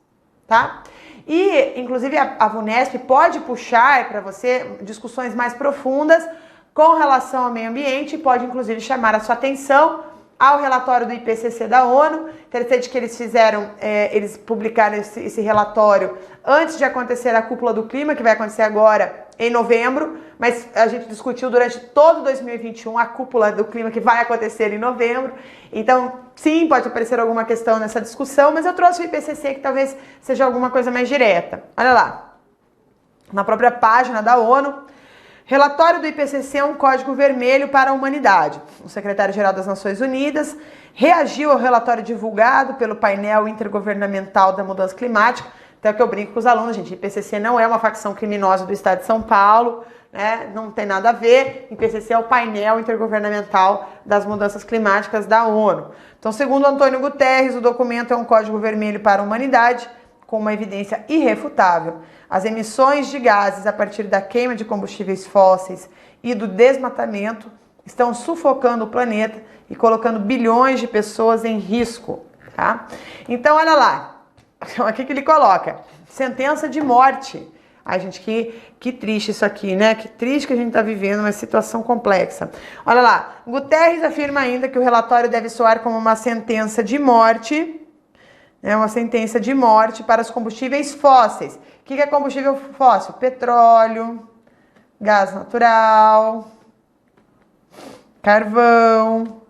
tá? E, inclusive, a VUNESP pode puxar para você discussões mais profundas com relação ao meio ambiente e pode, inclusive, chamar a sua atenção ao relatório do IPCC da ONU. Interessante que eles publicaram esse relatório antes de acontecer a cúpula do clima, que vai acontecer agora em novembro, mas a gente discutiu durante todo 2021 a cúpula do clima que vai acontecer em novembro. Então, sim, pode aparecer alguma questão nessa discussão, mas eu trouxe o IPCC que talvez seja alguma coisa mais direta. Olha lá, na própria página da ONU, relatório do IPCC é um código vermelho para a humanidade. O secretário-geral das Nações Unidas reagiu ao relatório divulgado pelo painel intergovernamental da mudança climática. Então é que eu brinco com os alunos, gente, IPCC não é uma facção criminosa do estado de São Paulo, né? Não tem nada a ver. IPCC é o painel intergovernamental das mudanças climáticas da ONU. Então, segundo Antônio Guterres, o documento é um código vermelho para a humanidade, com uma evidência irrefutável. As emissões de gases a partir da queima de combustíveis fósseis e do desmatamento estão sufocando o planeta e colocando bilhões de pessoas em risco, tá? Então, olha lá. Aqui que ele coloca, sentença de morte. Ai, gente, que triste isso aqui, né? Que triste que a gente tá vivendo uma situação complexa. Olha lá, Guterres afirma ainda que o relatório deve soar como uma sentença de morte, uma sentença de morte para os combustíveis fósseis. O que é combustível fóssil? Petróleo, gás natural, carvão,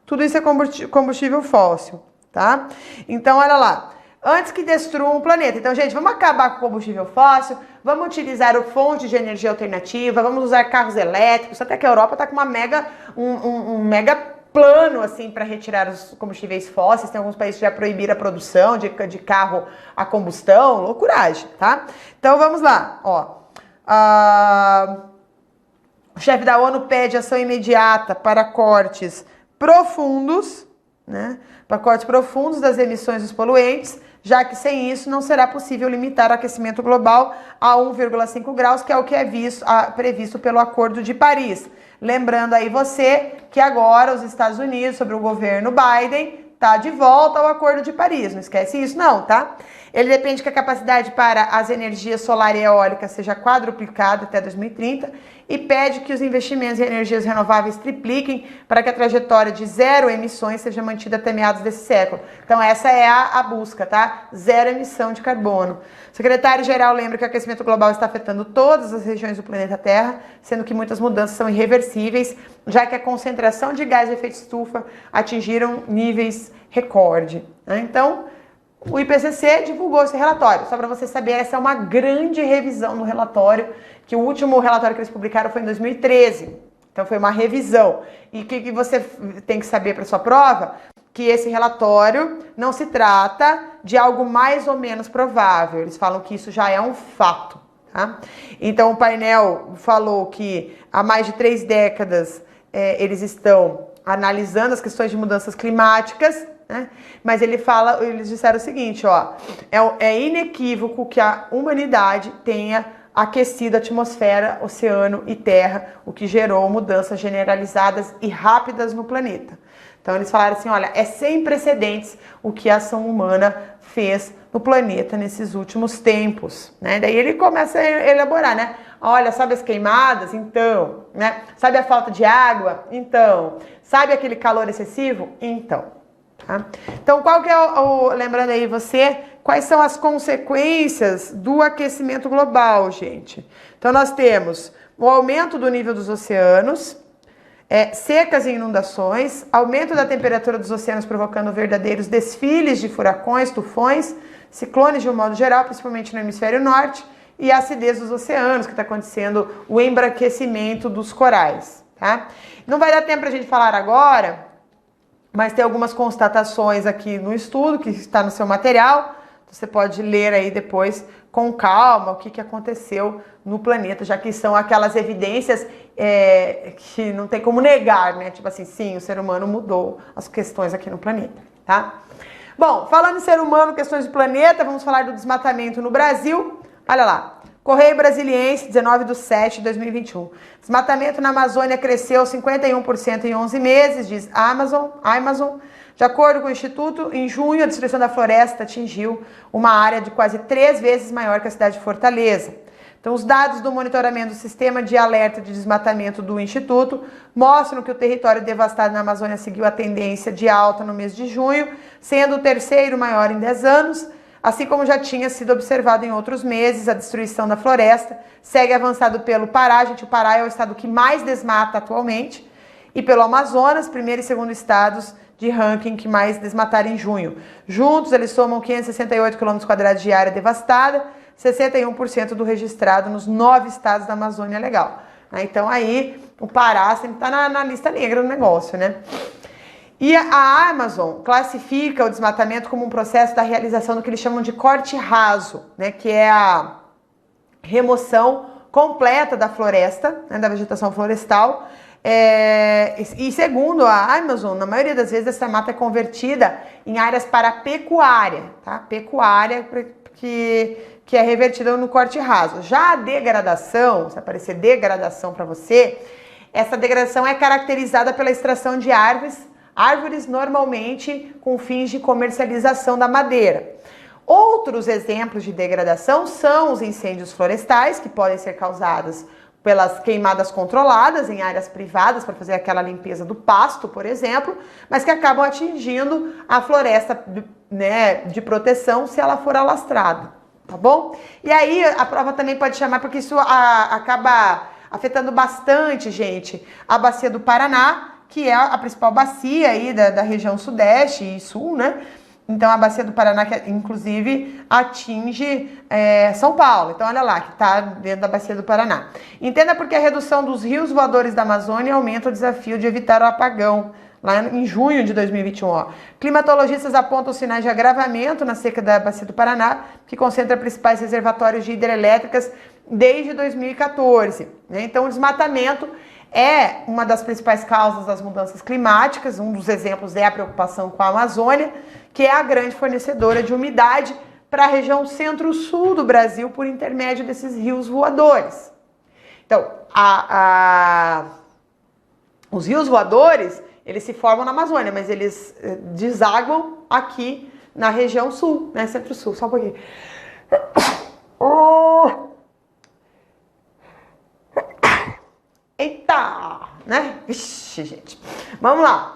tudo isso é combustível fóssil, tá? Então, olha lá. Antes que destruam o planeta. Então, gente, vamos acabar com o combustível fóssil, vamos utilizar fontes de energia alternativa, vamos usar carros elétricos, até que a Europa está com um mega plano, assim, para retirar os combustíveis fósseis. Tem alguns países que já proibiram a produção de carro a combustão, loucuragem, tá? Então, vamos lá, ó. O chefe da ONU pede ação imediata para cortes profundos, né? Para cortes profundos das emissões dos poluentes, já que sem isso não será possível limitar o aquecimento global a 1,5 graus, que é o que é previsto pelo Acordo de Paris. Lembrando aí você que agora os Estados Unidos, sobre o governo Biden, tá de volta ao Acordo de Paris, não esquece isso não, tá? Ele depende que a capacidade para as energias solar e eólica seja quadruplicada até 2030 e pede que os investimentos em energias renováveis tripliquem para que a trajetória de zero emissões seja mantida até meados desse século. Então essa é a busca, tá? Zero emissão de carbono. O secretário-geral lembra que o aquecimento global está afetando todas as regiões do planeta Terra, sendo que muitas mudanças são irreversíveis, já que a concentração de gás de efeito estufa atingiram níveis recorde. Né? Então, o IPCC divulgou esse relatório. Só para você saber, essa é uma grande revisão no relatório, que o último relatório que eles publicaram foi em 2013. Então foi uma revisão. E o que você tem que saber para sua prova? Que esse relatório não se trata de algo mais ou menos provável. Eles falam que isso já é um fato. Tá? Então o painel falou que há mais de 3 décadas eles estão analisando as questões de mudanças climáticas, né? Mas eles disseram o seguinte, ó, é inequívoco que a humanidade tenha aquecido a atmosfera, oceano e terra, o que gerou mudanças generalizadas e rápidas no planeta. Então eles falaram assim, olha, é sem precedentes o que a ação humana fez no planeta nesses últimos tempos, né? Daí ele começa a elaborar, né? Olha, sabe as queimadas? Então, né? Sabe a falta de água? Então. Sabe aquele calor excessivo? Então. Tá? Então, qual que é lembrando aí você, quais são as consequências do aquecimento global, gente? Então, nós temos o aumento do nível dos oceanos, secas e inundações, aumento da temperatura dos oceanos provocando verdadeiros desfiles de furacões, tufões, ciclones de um modo geral, principalmente no hemisfério norte, e a acidez dos oceanos, que está acontecendo o embranquecimento dos corais. Tá? Não vai dar tempo para a gente falar agora, mas tem algumas constatações aqui no estudo, que está no seu material. Você pode ler aí depois com calma o que aconteceu no planeta, já que são aquelas evidências que não tem como negar, né? Tipo assim, sim, o ser humano mudou as questões aqui no planeta, tá? Bom, falando em ser humano, questões do planeta, vamos falar do desmatamento no Brasil. Olha lá. Correio Brasiliense, 19/7/2021. Desmatamento na Amazônia cresceu 51% em 11 meses, diz Amazon. De acordo com o Instituto, em junho a destruição da floresta atingiu uma área de quase 3 vezes maior que a cidade de Fortaleza. Então, os dados do monitoramento do Sistema de Alerta de Desmatamento do Instituto mostram que o território devastado na Amazônia seguiu a tendência de alta no mês de junho, sendo o terceiro maior em 10 anos. Assim como já tinha sido observado em outros meses, a destruição da floresta segue avançado pelo Pará. Gente, o Pará é o estado que mais desmata atualmente, e pelo Amazonas, primeiro e segundo estados de ranking que mais desmataram em junho. Juntos, eles somam 568 km² de área devastada, 61% do registrado nos 9 estados da Amazônia Legal. Então aí, o Pará sempre está na lista negra do negócio, né? E a Amazon classifica o desmatamento como um processo da realização do que eles chamam de corte raso, né, que é a remoção completa da floresta, né, da vegetação florestal. E segundo a Amazon, na maioria das vezes essa mata é convertida em áreas para pecuária, tá? Pecuária que é revertida no corte raso. Já a degradação, se aparecer degradação para você, essa degradação é caracterizada pela extração de árvores normalmente com fins de comercialização da madeira. Outros exemplos de degradação são os incêndios florestais, que podem ser causados pelas queimadas controladas em áreas privadas para fazer aquela limpeza do pasto, por exemplo, mas que acabam atingindo a floresta, né, de proteção se ela for alastrada, tá bom? E aí a prova também pode chamar, porque isso acaba afetando bastante, gente, a bacia do Paraná, que é a principal bacia aí da região sudeste e sul, né? Então, a bacia do Paraná, que inclusive atinge São Paulo. Então, olha lá, que está dentro da bacia do Paraná. Entenda porque a redução dos rios voadores da Amazônia aumenta o desafio de evitar o apagão, lá em junho de 2021. Ó. Climatologistas apontam sinais de agravamento na seca da bacia do Paraná, que concentra principais reservatórios de hidrelétricas desde 2014. Né? Então, o desmatamento é uma das principais causas das mudanças climáticas. Um dos exemplos é a preocupação com a Amazônia, que é a grande fornecedora de umidade para a região centro-sul do Brasil por intermédio desses rios voadores. Então, os rios voadores, eles se formam na Amazônia, mas eles desaguam aqui na região sul, né, centro-sul. Só um pouquinho. Eita, né? Vixe, gente. Vamos lá.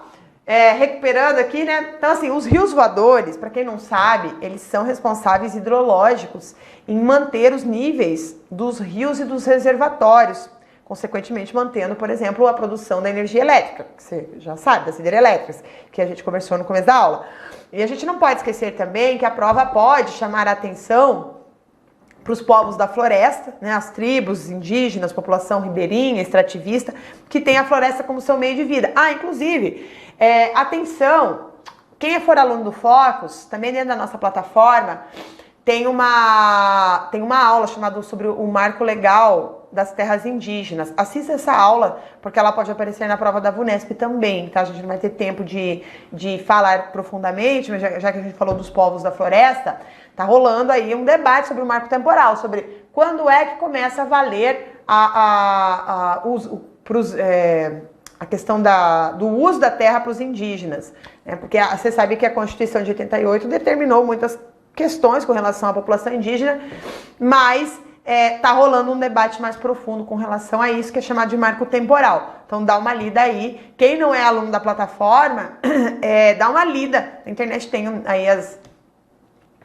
Recuperando aqui, né? Então, assim, os rios voadores, para quem não sabe, eles são responsáveis hidrológicos em manter os níveis dos rios e dos reservatórios, consequentemente mantendo, por exemplo, a produção da energia elétrica, que você já sabe, das hidrelétricas, que a gente conversou no começo da aula. E a gente não pode esquecer também que a prova pode chamar a atenção para os povos da floresta, né, as tribos indígenas, população ribeirinha, extrativista, que tem a floresta como seu meio de vida. Inclusive, atenção, quem for aluno do Focus, também dentro da nossa plataforma, tem uma aula chamada sobre o marco legal das terras indígenas. Assista essa aula, porque ela pode aparecer na prova da VUNESP também, tá? A gente não vai ter tempo de falar profundamente, mas já que a gente falou dos povos da floresta, tá rolando aí um debate sobre o marco temporal, sobre quando é que começa a valer a questão do uso da terra para os indígenas, né? Porque você sabe que a Constituição de 88 determinou muitas questões com relação à população indígena, mas tá rolando um debate mais profundo com relação a isso, que é chamado de marco temporal. Então dá uma lida aí. Quem não é aluno da plataforma, dá uma lida. Na internet tem aí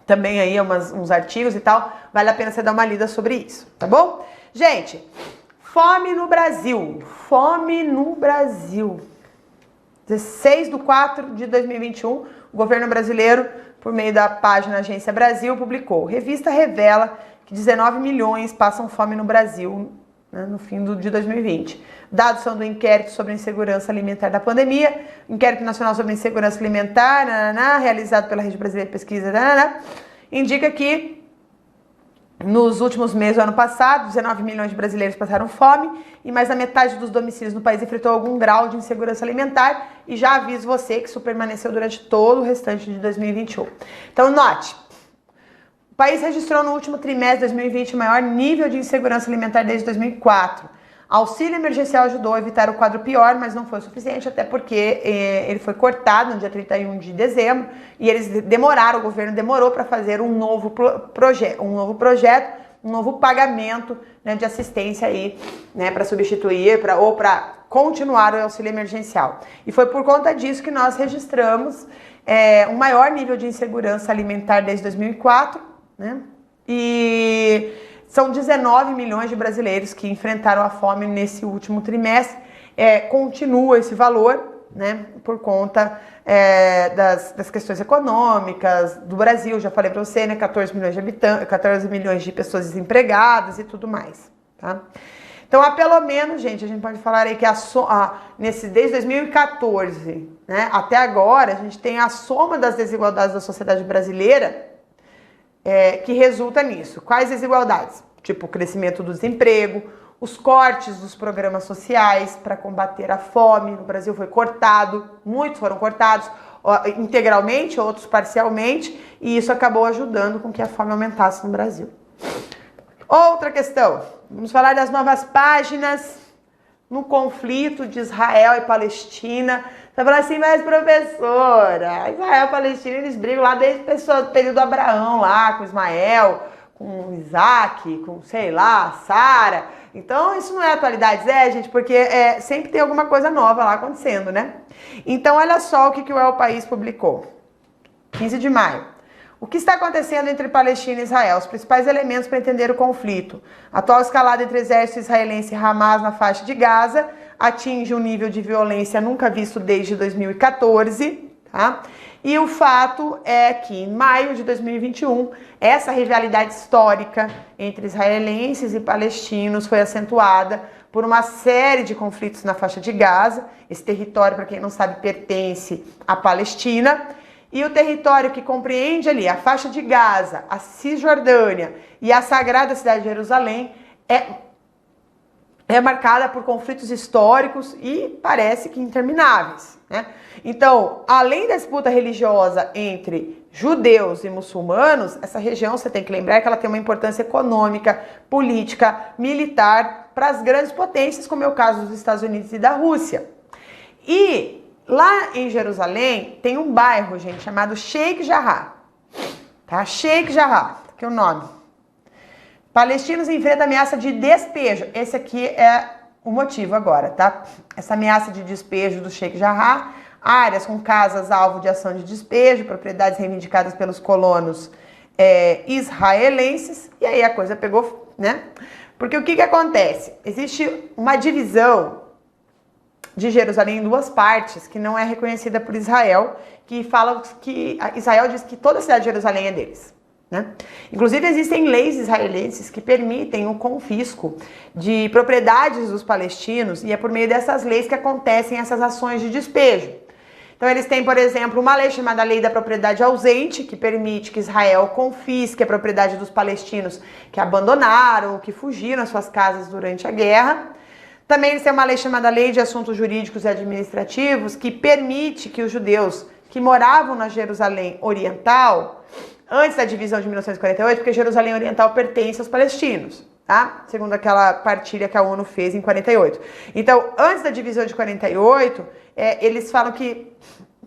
também aí uns artigos e tal. Vale a pena você dar uma lida sobre isso, tá bom? Gente, fome no Brasil. Fome no Brasil. 16/4/2021, o governo brasileiro, por meio da página Agência Brasil, publicou: revista revela que 19 milhões passam fome no Brasil, né, no fim de 2020. Dados são do inquérito sobre a insegurança alimentar da pandemia, inquérito nacional sobre a insegurança alimentar, realizado pela Rede Brasileira de Pesquisa, indica que nos últimos meses do ano passado, 19 milhões de brasileiros passaram fome e mais da metade dos domicílios no país enfrentou algum grau de insegurança alimentar, e já aviso você que isso permaneceu durante todo o restante de 2021. Então, note, o país registrou no último trimestre de 2020 o maior nível de insegurança alimentar desde 2004. Auxílio emergencial ajudou a evitar o quadro pior, mas não foi o suficiente, até porque ele foi cortado no dia 31 de dezembro e o governo demorou para fazer um novo projeto, um novo pagamento, né, de assistência aí, né, para substituir ou para continuar o auxílio emergencial. E foi por conta disso que nós registramos um maior nível de insegurança alimentar desde 2004, né? E são 19 milhões de brasileiros que enfrentaram a fome nesse último trimestre. Continua esse valor, né, por conta das questões econômicas do Brasil. Já falei para você, né, 14 milhões de habitantes, 14 milhões de pessoas desempregadas e tudo mais, tá? Então, pelo menos, gente, a gente pode falar aí que desde 2014, né, até agora, a gente tem a soma das desigualdades da sociedade brasileira que resulta nisso. Quais desigualdades? Tipo, o crescimento do desemprego, os cortes dos programas sociais para combater a fome no Brasil foi cortado, muitos foram cortados integralmente, outros parcialmente, e isso acabou ajudando com que a fome aumentasse no Brasil. Outra questão, vamos falar das novas páginas no conflito de Israel e Palestina. Você vai falar assim, mas professora, Israel e Palestina, eles brigam lá desde o período Abraão, lá com Ismael, com Isaac, com, sei lá, Sara. Então, isso não é atualidade, gente, porque sempre tem alguma coisa nova lá acontecendo, né? Então, olha só o que o El País publicou. 15 de maio. O que está acontecendo entre Palestina e Israel? Os principais elementos para entender o conflito. A atual escalada entre exército israelense e Hamas na faixa de Gaza atinge um nível de violência nunca visto desde 2014, tá? E o fato é que em maio de 2021, essa rivalidade histórica entre israelenses e palestinos foi acentuada por uma série de conflitos na faixa de Gaza. Esse território, para quem não sabe, pertence à Palestina. E o território que compreende ali a faixa de Gaza, a Cisjordânia e a Sagrada Cidade de Jerusalém é marcada por conflitos históricos e parece que intermináveis, né? Então, além da disputa religiosa entre judeus e muçulmanos, essa região, você tem que lembrar que ela tem uma importância econômica, política, militar para as grandes potências, como é o caso dos Estados Unidos e da Rússia. E lá em Jerusalém tem um bairro, gente, chamado Sheikh Jarrah, tá? Sheikh Jarrah, que é o nome. Palestinos enfrentam ameaça de despejo. Esse aqui é o motivo agora, tá? Essa ameaça de despejo do Sheikh Jarrah, áreas com casas alvo de ação de despejo, propriedades reivindicadas pelos colonos israelenses, e aí a coisa pegou, né? Porque o que acontece? Existe uma divisão de Jerusalém em duas partes, que não é reconhecida por Israel, que fala que Israel diz que toda a cidade de Jerusalém é deles. Né? Inclusive existem leis israelenses que permitem o confisco de propriedades dos palestinos e é por meio dessas leis que acontecem essas ações de despejo. Então eles têm, por exemplo, uma lei chamada Lei da Propriedade Ausente, que permite que Israel confisque a propriedade dos palestinos que abandonaram, que fugiram às suas casas durante a guerra. Também eles têm uma lei chamada Lei de Assuntos Jurídicos e Administrativos, que permite que os judeus que moravam na Jerusalém Oriental, antes da divisão de 1948, porque Jerusalém Oriental pertence aos palestinos, tá? Segundo aquela partilha que a ONU fez em 48. Então, antes da divisão de 48, eles falam que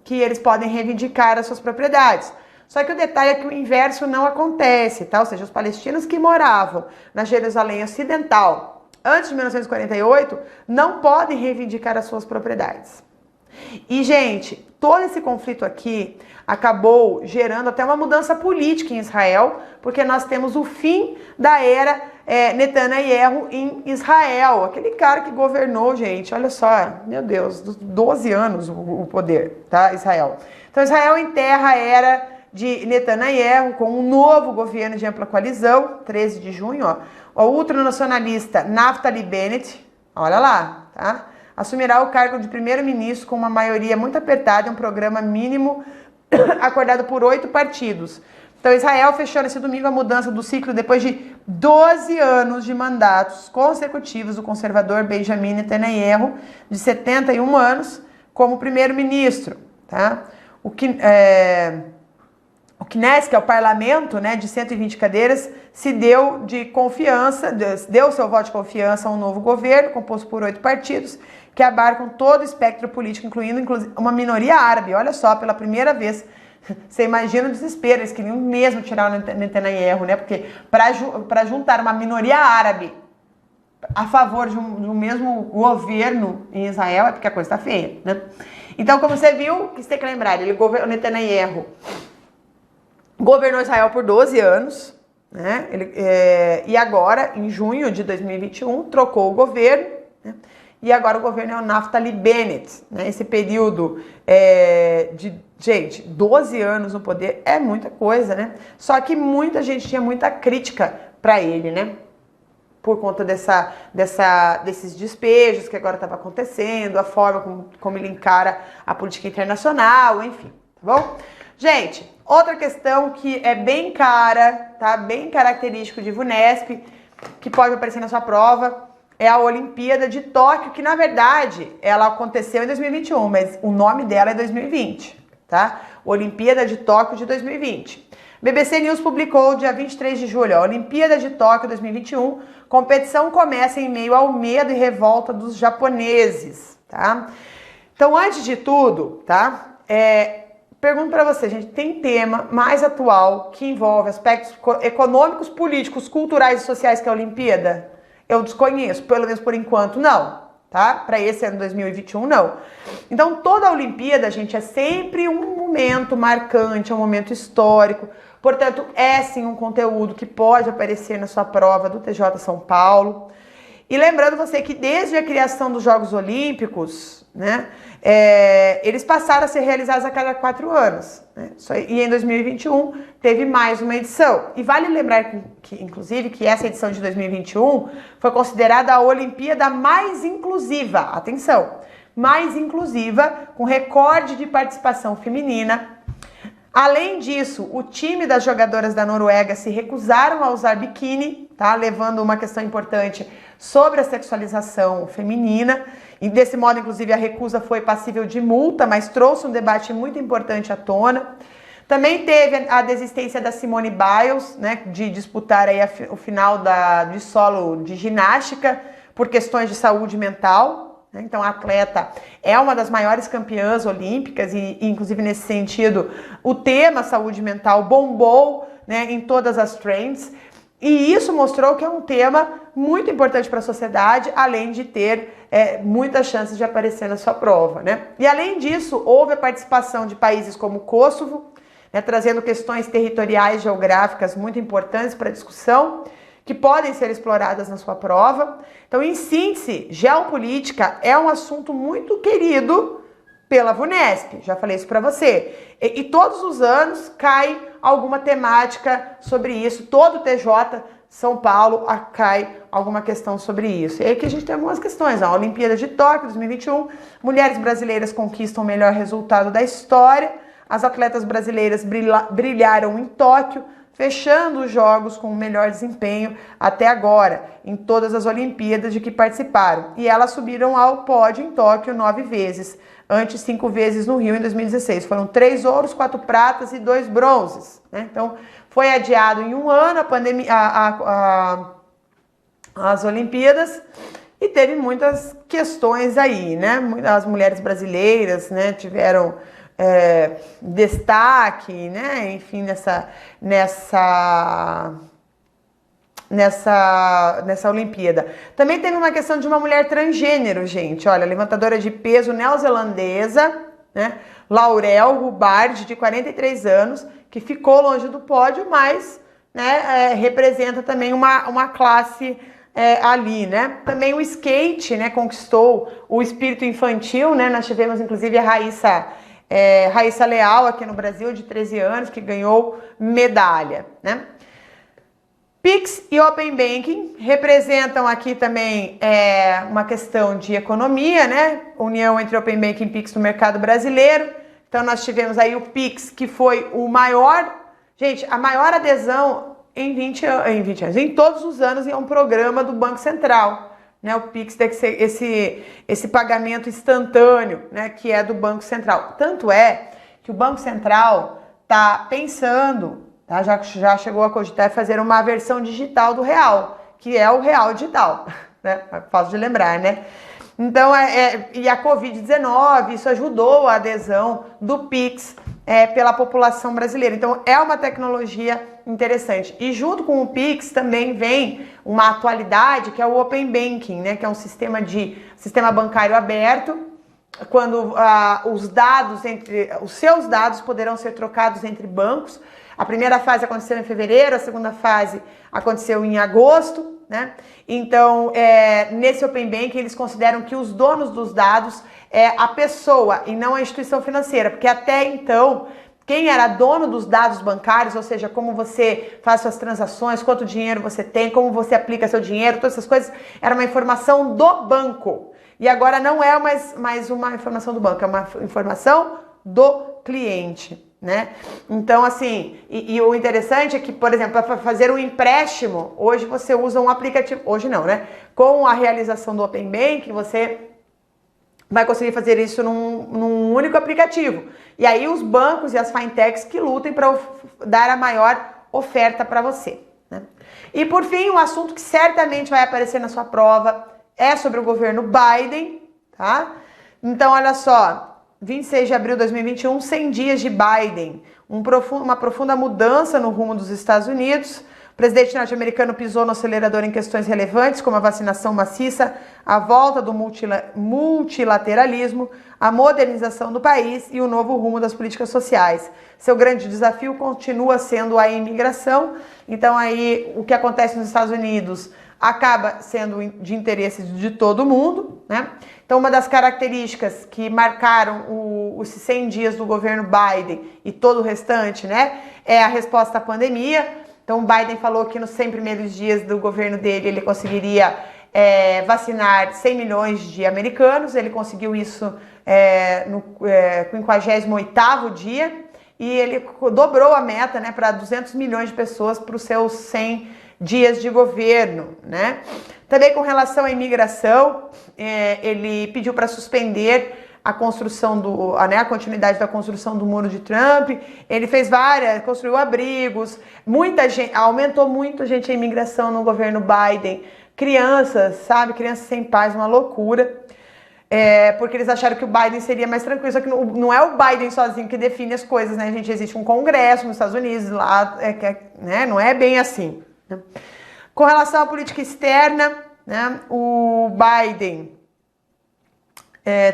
eles podem reivindicar as suas propriedades. Só que o detalhe é que o inverso não acontece, tá? Ou seja, os palestinos que moravam na Jerusalém Ocidental antes de 1948 não podem reivindicar as suas propriedades. E, gente, todo esse conflito aqui acabou gerando até uma mudança política em Israel, porque nós temos o fim da era Netanyahu em Israel, aquele cara que governou, gente, olha só, meu Deus, 12 anos o poder, tá, Israel. Então Israel enterra a era de Netanyahu com um novo governo de ampla coalizão, 13 de junho, ó, o ultranacionalista Naftali Bennett, olha lá, tá? Assumirá o cargo de primeiro-ministro com uma maioria muito apertada e um programa mínimo acordado por 8 partidos. Então Israel fechou nesse domingo a mudança do ciclo depois de 12 anos de mandatos consecutivos do conservador Benjamin Netanyahu, de 71 anos, como primeiro-ministro, tá? O Knesset, que é o parlamento, né, de 120 cadeiras, se deu seu voto de confiança a um novo governo, composto por 8 partidos, que abarcam todo o espectro político, incluindo uma minoria árabe. Olha só, pela primeira vez, você imagina o desespero, eles queriam mesmo tirar o Netanyahu, né, porque para juntar uma minoria árabe a favor de um mesmo governo em Israel, é porque a coisa está feia, né? Então, como você viu, que você tem que lembrar, o Netanyahu governou Israel por 12 anos, né? E agora, em junho de 2021, trocou o governo, né? E agora o governo é o Naftali Bennett, né? Esse período gente, 12 anos no poder é muita coisa, né? Só que muita gente tinha muita crítica para ele, né? Por conta desses despejos que agora estava acontecendo, a forma como ele encara a política internacional, enfim, tá bom? Gente, outra questão que é bem cara, tá? Bem característico de VUNESP, que pode aparecer na sua prova, é a Olimpíada de Tóquio, que na verdade ela aconteceu em 2021, mas o nome dela é 2020, tá? Olimpíada de Tóquio de 2020. BBC News publicou dia 23 de julho, a Olimpíada de Tóquio 2021, competição começa em meio ao medo e revolta dos japoneses, tá? Então, antes de tudo, tá? Pergunto para você, gente, tem tema mais atual que envolve aspectos econômicos, políticos, culturais e sociais que a Olimpíada? Eu desconheço, pelo menos por enquanto não, tá? Para esse ano 2021, não. Então, toda a Olimpíada, gente, é sempre um momento marcante, é um momento histórico. Portanto, é sim um conteúdo que pode aparecer na sua prova do TJ São Paulo. E lembrando você que desde a criação dos Jogos Olímpicos, né, eles passaram a ser realizados a cada 4 anos. Né? E em 2021 teve mais uma edição. E vale lembrar inclusive, que essa edição de 2021 foi considerada a Olimpíada mais inclusiva. Atenção! Mais inclusiva, com recorde de participação feminina. Além disso, o time das jogadoras da Noruega se recusaram a usar biquíni tá? Levando uma questão importante sobre a sexualização feminina, e desse modo, inclusive, a recusa foi passível de multa, mas trouxe um debate muito importante à tona. Também teve a desistência da Simone Biles, né, de disputar aí o final de solo de ginástica por questões de saúde mental. Né? Então, a atleta é uma das maiores campeãs olímpicas e, inclusive, nesse sentido, o tema saúde mental bombou, né, em todas as trends. E isso mostrou que é um tema muito importante para a sociedade, além de ter muitas chances de aparecer na sua prova, né? E além disso, houve a participação de países como Kosovo, né, trazendo questões territoriais geográficas muito importantes para a discussão, que podem ser exploradas na sua prova. Então, em síntese, geopolítica é um assunto muito querido pela VUNESP, já falei isso para você. E todos os anos cai alguma temática sobre isso, todo TJ São Paulo cai alguma questão sobre isso. E aí que a gente tem algumas questões, a Olimpíada de Tóquio 2021, mulheres brasileiras conquistam o melhor resultado da história, as atletas brasileiras brilharam em Tóquio, fechando os jogos com o melhor desempenho até agora, em todas as Olimpíadas de que participaram. E elas subiram ao pódio em Tóquio 9 vezes, antes 5 vezes no Rio em 2016. Foram 3 ouros, 4 pratas e 2 bronzes. Né? Então, foi adiado em um ano a pandemia, as Olimpíadas, e teve muitas questões aí, né? As mulheres brasileiras, né, tiveram destaque, né? Enfim, nessa Olimpíada. Também teve uma questão de uma mulher transgênero, gente. Olha, levantadora de peso neozelandesa, né? Laurel Hubbard, de 43 anos, que ficou longe do pódio, mas, né, representa também uma classe ali, né? Também o skate, né, conquistou o espírito infantil, né? Nós tivemos, inclusive, a Raíssa Leal aqui no Brasil, de 13 anos, que ganhou medalha, né? Pix e Open Banking representam aqui também uma questão de economia, né? União entre Open Banking e Pix no mercado brasileiro. Então nós tivemos aí o Pix, que foi o maior, gente, a maior adesão em 20 anos, em todos os anos, em um programa do Banco Central. Né, o Pix tem que ser esse pagamento instantâneo, né, que é do Banco Central. Tanto é que o Banco Central está pensando, tá, já chegou a cogitar fazer uma versão digital do real, que é o real digital, né? Fácil de lembrar, né? Então, e a Covid-19, isso ajudou a adesão do Pix pela população brasileira. Então, é uma tecnologia interessante. E junto com o Pix também vem uma atualidade, que é o Open Banking, né? Que é um sistema bancário aberto, quando os seus dados poderão ser trocados entre bancos. A primeira fase aconteceu em fevereiro, a segunda fase aconteceu em agosto, né? Então, nesse Open Banking, eles consideram que os donos dos dados é a pessoa e não a instituição financeira, porque até então, quem era dono dos dados bancários, ou seja, como você faz suas transações, quanto dinheiro você tem, como você aplica seu dinheiro, todas essas coisas, era uma informação do banco. E agora não é mais uma informação do banco, é uma informação do cliente, né? Então, assim, e o interessante é que, por exemplo, para fazer um empréstimo, hoje você usa um aplicativo, hoje não, né? Com a realização do Open Banking, você vai conseguir fazer isso num único aplicativo. E aí os bancos e as fintechs que lutem para dar a maior oferta para você, né? E por fim, um assunto que certamente vai aparecer na sua prova é sobre o governo Biden, tá? Então, olha só, 26 de abril de 2021, 100 dias de Biden, uma profunda mudança no rumo dos Estados Unidos. O presidente norte-americano pisou no acelerador em questões relevantes, como a vacinação maciça, a volta do multilateralismo, a modernização do país e o novo rumo das políticas sociais. Seu grande desafio continua sendo a imigração. Então, aí, o que acontece nos Estados Unidos acaba sendo de interesse de todo mundo, né? Então, uma das características que marcaram os 100 dias do governo Biden e todo o restante, né, é a resposta à pandemia. Então, o Biden falou que nos 100 primeiros dias do governo dele, ele conseguiria vacinar 100 milhões de americanos. Ele conseguiu isso no 58º dia e ele dobrou a meta, né, para 200 milhões de pessoas para os seus 100 dias de governo, né? Também com relação à imigração, ele pediu para suspender a construção a continuidade da construção do Muro de Trump. Ele fez construiu abrigos, muita gente, aumentou muito a imigração no governo Biden. Crianças, sabe? Crianças sem pais, uma loucura. Porque eles acharam que o Biden seria mais tranquilo, só que não é o Biden sozinho que define as coisas, né, gente? Existe um congresso nos Estados Unidos, lá, né? Não é bem assim, né? Com relação à política externa, né, o Biden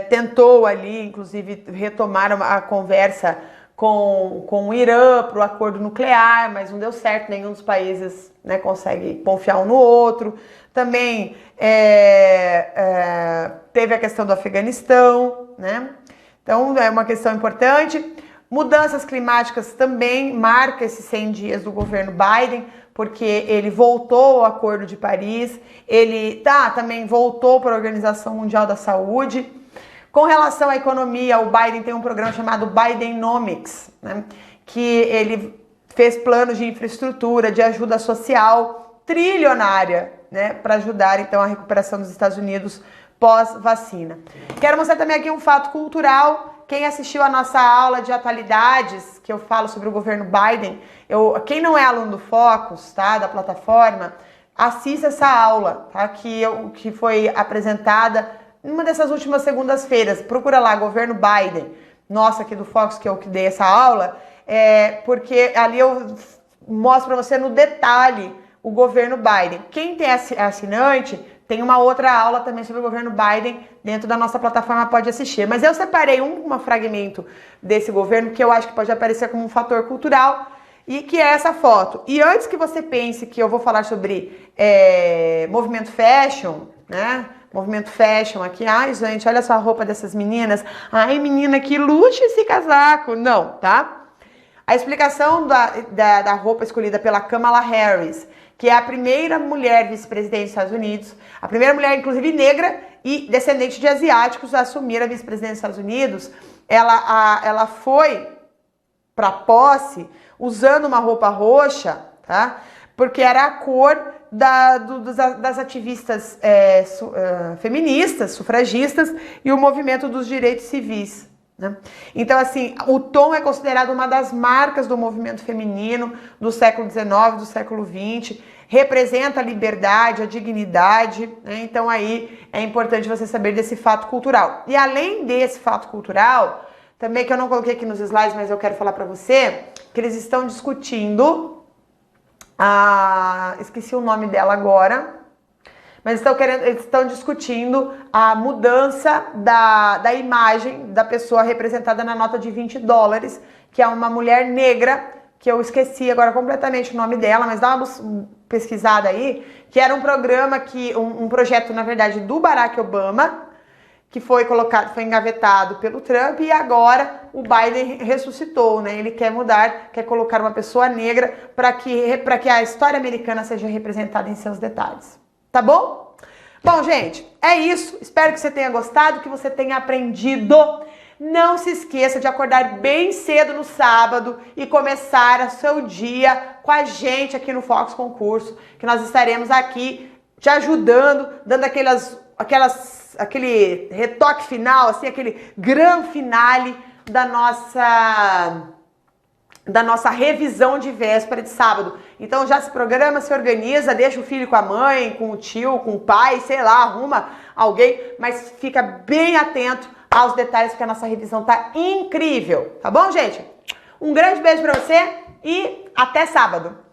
tentou ali, inclusive, retomar a conversa com o Irã para o acordo nuclear, mas não deu certo, nenhum dos países, né, consegue confiar um no outro. Também teve a questão do Afeganistão, né? Então é uma questão importante. Mudanças climáticas também marca esses 100 dias do governo Biden, porque ele voltou ao Acordo de Paris, ele também voltou para a Organização Mundial da Saúde. Com relação à economia, o Biden tem um programa chamado Bidenomics, né, que ele fez planos de infraestrutura, de ajuda social trilionária, né, para ajudar então a recuperação dos Estados Unidos pós-vacina. Quero mostrar também aqui um fato cultural. Quem assistiu a nossa aula de atualidades, que eu falo sobre o governo Biden, quem não é aluno do Focus, tá, da plataforma, assista essa aula, tá, que foi apresentada numa dessas últimas segundas-feiras. Procura lá, governo Biden, nossa, aqui do Focus, que eu que dei essa aula, porque ali eu mostro para você no detalhe o governo Biden. Quem tem assinante, tem uma outra aula também sobre o governo Biden dentro da nossa plataforma, pode assistir. Mas eu separei um fragmento desse governo que eu acho que pode aparecer como um fator cultural, e que é essa foto. E antes que você pense que eu vou falar sobre movimento fashion, né? Movimento fashion aqui, ai gente, olha só a roupa dessas meninas, ai menina, que luxo esse casaco. Não, tá? A explicação da roupa escolhida pela Kamala Harris, que é a primeira mulher vice-presidente dos Estados Unidos, a primeira mulher, inclusive, negra e descendente de asiáticos a assumir a vice-presidência dos Estados Unidos, ela foi para posse usando uma roupa roxa, tá? Porque era a cor das ativistas feministas, sufragistas e o movimento dos direitos civis, né? Então, assim, o tom é considerado uma das marcas do movimento feminino do século XIX, do século XX, representa a liberdade, a dignidade, né? Então aí é importante você saber desse fato cultural. E além desse fato cultural, também que eu não coloquei aqui nos slides, mas eu quero falar para você, que eles estão discutindo, esqueci o nome dela agora, mas eles estão discutindo a mudança da imagem da pessoa representada na nota de $20, que é uma mulher negra, que eu esqueci agora completamente o nome dela, mas dá uma pesquisada aí, que era um programa, um projeto, na verdade, do Barack Obama, que foi engavetado pelo Trump, e agora o Biden ressuscitou, né? Ele quer quer colocar uma pessoa negra para que a história americana seja representada em seus detalhes. Tá bom? Bom, gente, é isso. Espero que você tenha gostado, que você tenha aprendido. Não se esqueça de acordar bem cedo no sábado e começar o seu dia com a gente aqui no Focus Concurso, que nós estaremos aqui te ajudando, dando aquele retoque final, assim, aquele grande finale da nossa revisão de véspera de sábado. Então já se programa, se organiza, deixa o filho com a mãe, com o tio, com o pai, sei lá, arruma alguém, mas fica bem atento aos detalhes, porque a nossa revisão tá incrível, tá bom, gente? Um grande beijo pra você e até sábado!